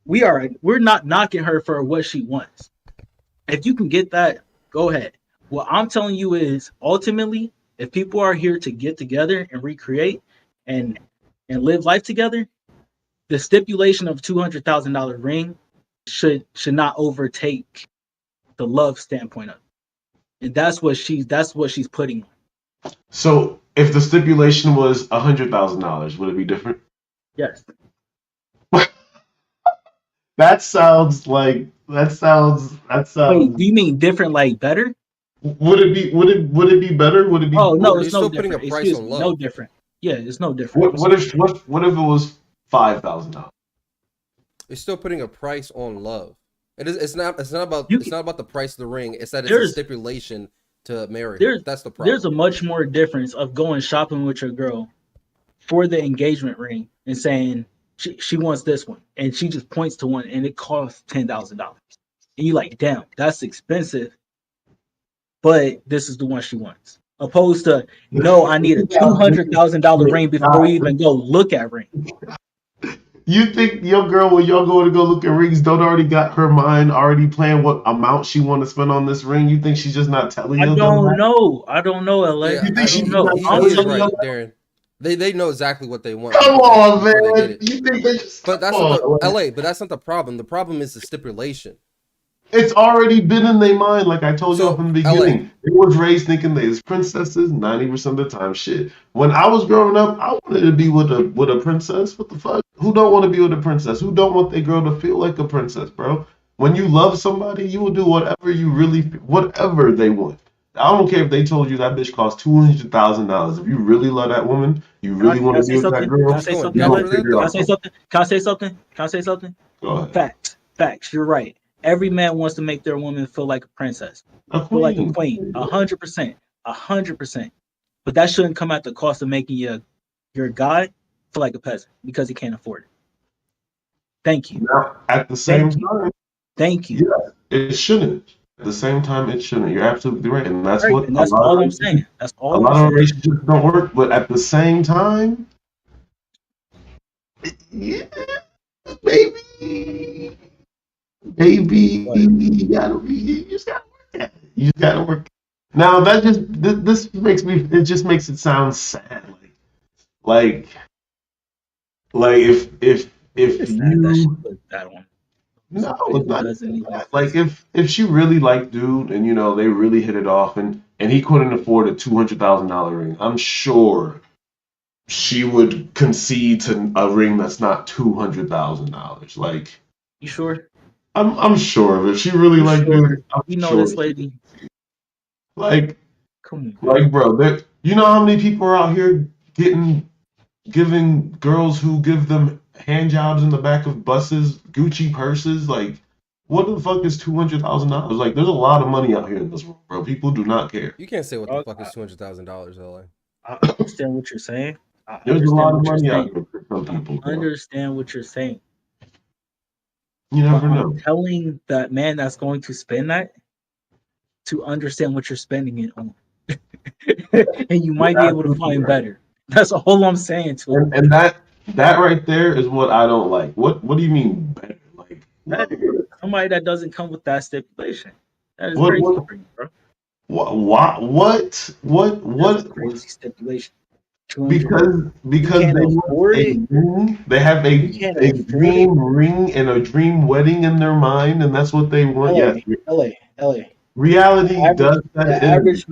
We're not knocking her for what she wants. If you can get that, go ahead. What I'm telling you is ultimately, if people are here to get together and recreate and live life together, the stipulation of $200,000 ring should not overtake the love standpoint of it. And that's what she's putting on. So if the stipulation was $100,000, would it be different? Yes. That sounds like that sounds. Wait, do you mean different like better? Would it be better? Would it be? Oh no, You're it's no still putting different. a price Excuse on me, love. no different. Yeah, it's no different. What if it was $5,000? You're still putting a price on love. It's not about You it's not about the price of the ring. It's that it's a There's stipulation to marry her. there's That's the problem. there's a much more difference of going shopping with your girl for the engagement ring and saying she wants this one, and she just points to one and it costs $10,000, and you're like, damn, that's expensive, but this is the one she wants. Opposed to, no, I need a $200,000 ring before we even go look at ring. You think your girl, when y'all go to go look at rings, don't already got her mind already planned what amount she want to spend on this ring? You think she's just not telling you? I don't know, LA. Yeah, You think she I don't know. I'm he is telling right, you, Darren. They know exactly what they want. Come before on, they get man. it. You think they just? But that's come not on, the man. LA. But that's not the problem. The problem is the stipulation. It's already been in their mind, like I told you So, from the LA. beginning. They was raised thinking they was princesses 90% of the time. Shit. When I was growing up, I wanted to be with a princess. What the fuck? Who don't want to be with a princess? Who don't want their girl to feel like a princess, bro? When you love somebody, you will do whatever they want. I don't care if they told you that bitch costs $200,000. If you really love that woman, you really want to be with that girl, Can I say Going something, down LA? for that, Can I though? say something? Can I say something? Can I say something? Go ahead. Facts. You're right. Every man wants to make their woman feel like a princess, A feel like a queen. queen. 100%. But that shouldn't come at the cost of making your guy feel like a peasant because he can't afford it. Thank you. Now, at the same Thank you. time, Thank you. yeah, it shouldn't. At the same time, it shouldn't. You're absolutely right, and that's Right, what and that's all I'm saying. That's a all lot I'm of saying. relationships don't work. But at the same time, yeah, baby, you just gotta work at it. You just gotta work. Now that this makes me. It just makes it sound sad. Like if It's sad that she you. put that on. No, Somebody it's who not doesn't even that. Like if she really liked dude and they really hit it off and he couldn't afford a $200,000 ring, I'm sure she would concede to a ring that's not $200,000. Like You sure? I'm sure of it. If she really You liked sure? dude, I'm You know sure. this lady. Like Come on. like bro, you know how many people are out here giving girls who give them hand jobs in the back of buses, Gucci purses, like what the fuck is $200,000? Like there's a lot of money out here in this world, bro. People do not care. You can't say what the Dog, fuck is $200,000, LA. I understand what you're saying. I There's a lot understand of what you're money out saying. here for some people, I bro. understand what you're saying. You But never I'm know. telling that man that's going to spend that to understand what you're spending it on. And you might be able to Absolutely find right. better. That's all I'm saying to him. And that right there is what I don't like. What do you mean better? Like Better. Somebody that doesn't come with that stipulation. That is What- crazy what- for you, bro. what That's a crazy stipulation. 200. because can't they afford it. they have You can't a afford dream ring and a dream wedding in their mind, and that's what they want. Yes, LA. reality does The that. average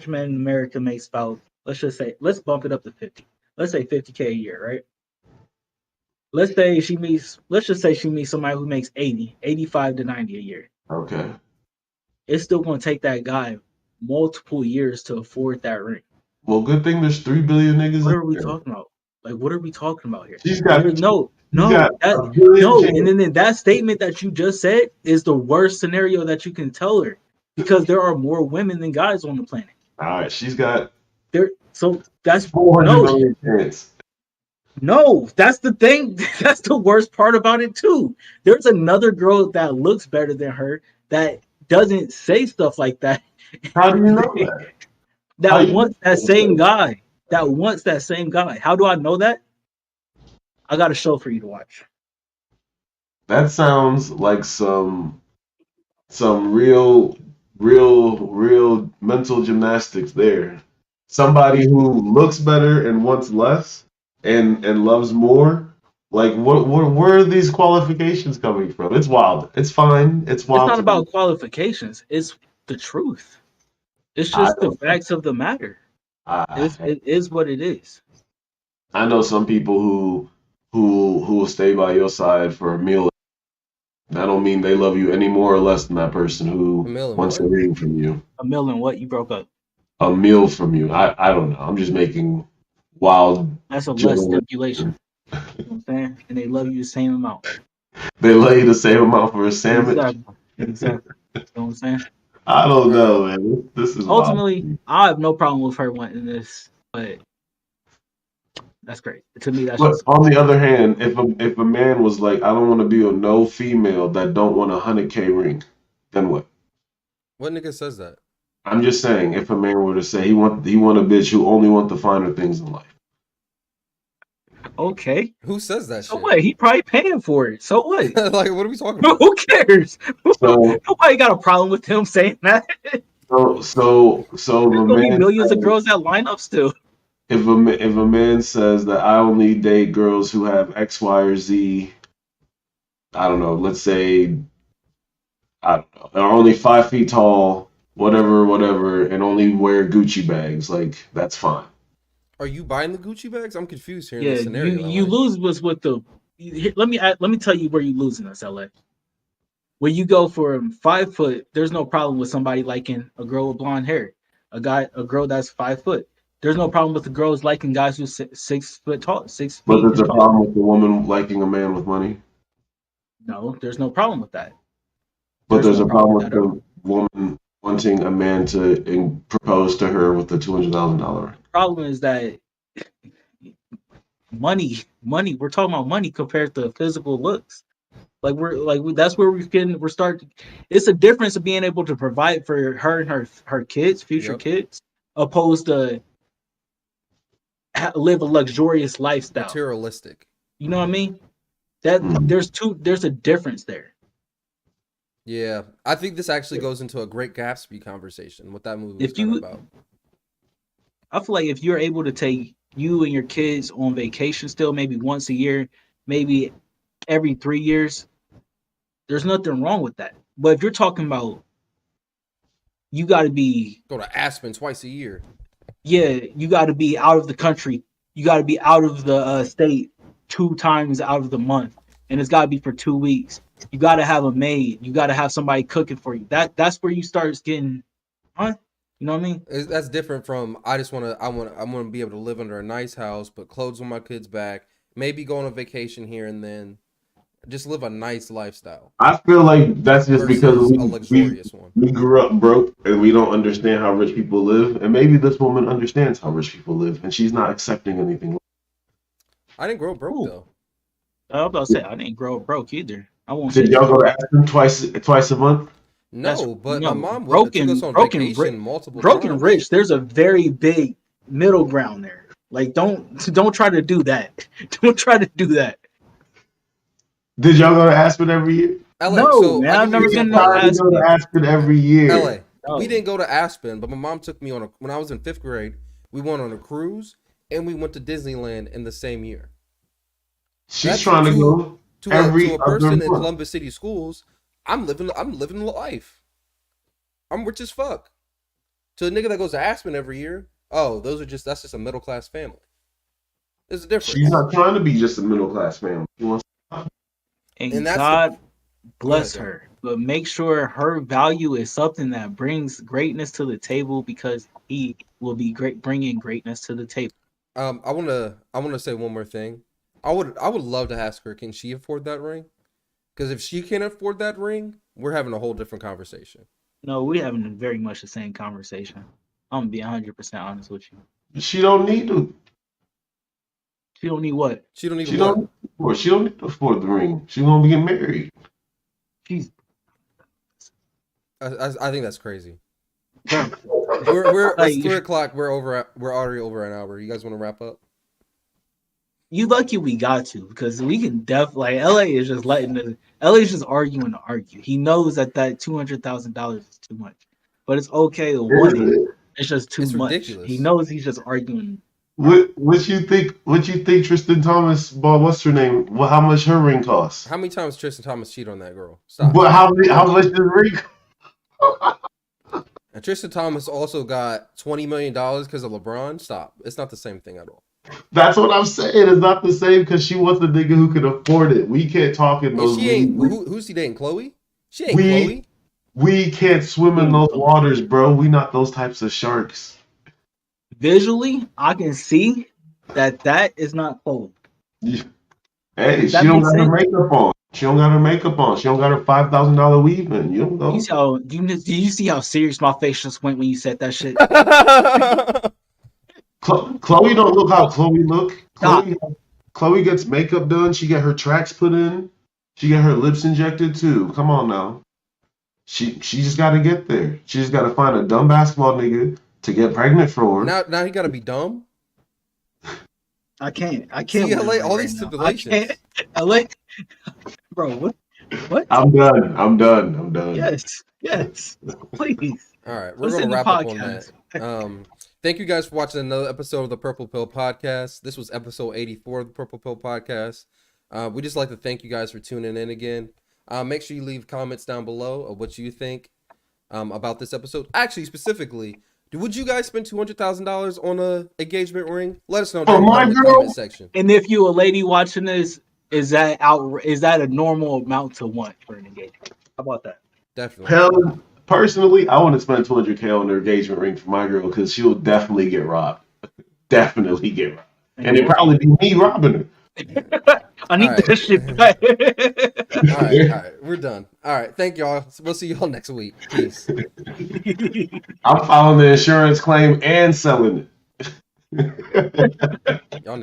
man in America makes about, let's bump it up to 50. Let's say 50K a year, right? Let's just say she meets somebody who makes 85 to 90 a year. Okay. It's still going to take that guy multiple years to afford that ring. Well, good thing there's 3 billion niggas. What out are we there. talking about? Like, what are we talking about here? She's got No. got a billion chance. And then that statement that you just said is the worst scenario that you can tell her because there are more women than guys on the planet. All right, she's got So that's 400 million chance. No, that's the thing. That's the worst part about it too. There's another girl that looks better than her that doesn't say stuff like that. How do you know that? How That you wants know that same guy. That wants that same guy. How do I know that? I got a show for you to watch. That sounds like some some real mental gymnastics there. Somebody who looks better and wants less and loves more. Like where are these qualifications coming from? It's wild. It's fine. It's It's wild not to me. about qualifications. It's the truth. It's I just the facts of the matter. I It is what it is. I know some people who will stay by your side for a meal. That don't mean they love you any more or less than that person A who million wants a what? ring from you. A million what? You broke up. A meal from you. I don't know. I'm just making wild That's a less general. stipulation. You know what I'm saying? And they love you the same amount. They lay the same amount for a sandwich. Exactly. Exactly. You know what I'm saying? I don't Right. know, man. This is wild. Ultimately, I have no problem with her wanting this, but that's great. To me, that's But just on the other hand, if a man was like, I don't want to be with no female that don't want a 100K ring, then what? What nigga says that? I'm just saying, if a man were to say he want a bitch who only want the finer things in life. okay. Who says that So shit? what? He probably paying for it. So what? Like, what are we talking about? Who cares? So Nobody got a problem with him saying that. so There's the gonna be man millions of says, girls that line up still. if a man says that I only date girls who have X, Y, or Z, I don't know, let's say I don't know, are only 5 feet tall, whatever, and only wear Gucci bags, like that's fine. Are you buying the Gucci bags? I'm confused here in Yeah, this scenario. you LA. lose was with the. Let me tell you where you losing us, LA. When you go for 5 foot, there's no problem with somebody liking a girl with blonde hair, a girl that's 5 foot. There's no problem with the girls liking guys who's 6 foot tall, six But feet there's and a taller. problem with the woman liking a man with money. No, there's no problem with that. But there's no a problem with at all. the woman wanting a man to propose to her with the $200,000. The problem is that money. We're talking about money compared to physical looks. That's where we're starting. It's a difference of being able to provide for her and her kids, future Yep. kids, opposed to live a luxurious lifestyle. Materialistic. You know what I mean? That there's a difference there. Yeah, I think this actually goes into a Great Gatsby conversation. What that movie was If kind of you, about. I feel like if you're able to take you and your kids on vacation still, maybe once a year, maybe every 3 years, there's nothing wrong with that. But if you're talking about you got to be, Go to Aspen twice a year. yeah, you got to be out of the country. You got to be out of the state 2 times out of the month, and it's got to be for 2 weeks. You got to have a maid. You got to have somebody cooking for you. That's where you start getting, huh? You know what I mean? That's different from I want to be able to live under a nice house, put clothes on my kids' back, maybe go on a vacation here and then, just live a nice lifestyle. I feel like that's just because Versus a we luxurious one. grew up broke and we don't understand how rich people live. And maybe this woman understands how rich people live and she's not accepting anything. I didn't grow up broke though. I was about to say I didn't grow up broke either. I won't Did say y'all go to Aspen twice a month? No, but no, my mom broken- took us on broken vacation ri- multiple broken times. rich. There's a very big middle ground there. Like don't try to do that. Don't try to do that. Did y'all go to Aspen every year? LA, No, so man, I'll I've give you never an been to example. I go to Aspen every year. LA. No. We didn't go to Aspen, but my mom took me on when I was in 5th grade. We went on a cruise and we went to Disneyland in the same year. She's That's trying to go to every a person other in month. Columbus City schools. I'm living life. I'm rich as fuck. To a nigga that goes to Aspen every year, that's just a middle class family. There's a difference. She's not trying to be just a middle class family. She wants And that's God bless Go ahead, her, but make sure her value is something that brings greatness to the table because he will be bringing greatness to the table. I wanna say one more thing. I would love to ask her, can she afford that ring? Because if she can't afford that ring, we're having a whole different conversation. No, we having very much the same conversation. I'm gonna be 100% honest with you. She don't need to. She don't need what? She don't She even don't. She don't need to afford the ring. She's gonna be getting married. She's I think that's crazy. bro. We're Like- it's 3 o'clock. We're already over an hour. You guys want to wrap up? You lucky we got to, because we can definitely, like, LA is just LA is just arguing to argue. He knows that $200,000 is too much, but it's okay to want it. It's just too It's much. ridiculous. He knows he's just arguing. What you think? What you think Tristan Thomas? What's her name? Well, how much her ring costs? How many times Tristan Thomas cheated on that girl? Stop. But how much does ring? And Tristan Thomas also got $20 million because of LeBron. Stop. It's not the same thing at all. That's what I'm saying. It's not the same because she was the nigga who could afford it. We can't talk in And those. she ain't. Who's he dating? Chloe? She ain't We- Chloe. We can't swim in those waters, bro. We not those types of sharks. Visually, I can see that is not Chloe. Hey, That she don't makes got her sense. makeup on. She don't got her makeup on. She don't got her $5,000 weave in. You don't know. You see how do you see how serious my face just went when you said that shit? Chloe don't look how Chloe look. Stop. Chloe gets makeup done. She get her tracks put in. She get her lips injected too. Come on now. She just got to get there. She just got to find a dumb basketball nigga to get pregnant for her. now he gotta be dumb. I can't. See, win LA, all right these now. stipulations. I can't. LA, bro. What? I'm done. Yes. Please. All right, we're Let's gonna end the wrap up on podcast. that. Thank you guys for watching another episode of the Purple Pill Podcast. This was episode 84 of the Purple Pill Podcast. We just like to thank you guys for tuning in again. Make sure you leave comments down below of what you think about this episode. Actually, specifically, would you guys spend $200,000 on a engagement ring? Let us know down below in the comment section. And if you a lady watching this, is that a normal amount to want for an engagement? How about that? Definitely. Hell, personally, I want to spend $200K on an engagement ring for my girl because she'll definitely get robbed. Definitely get robbed. And it'd probably be me robbing her. I need All right. that shit back. All right, we're done. All right, thank y'all. We'll see y'all next week. Peace. I'm filing the insurance claim and selling it.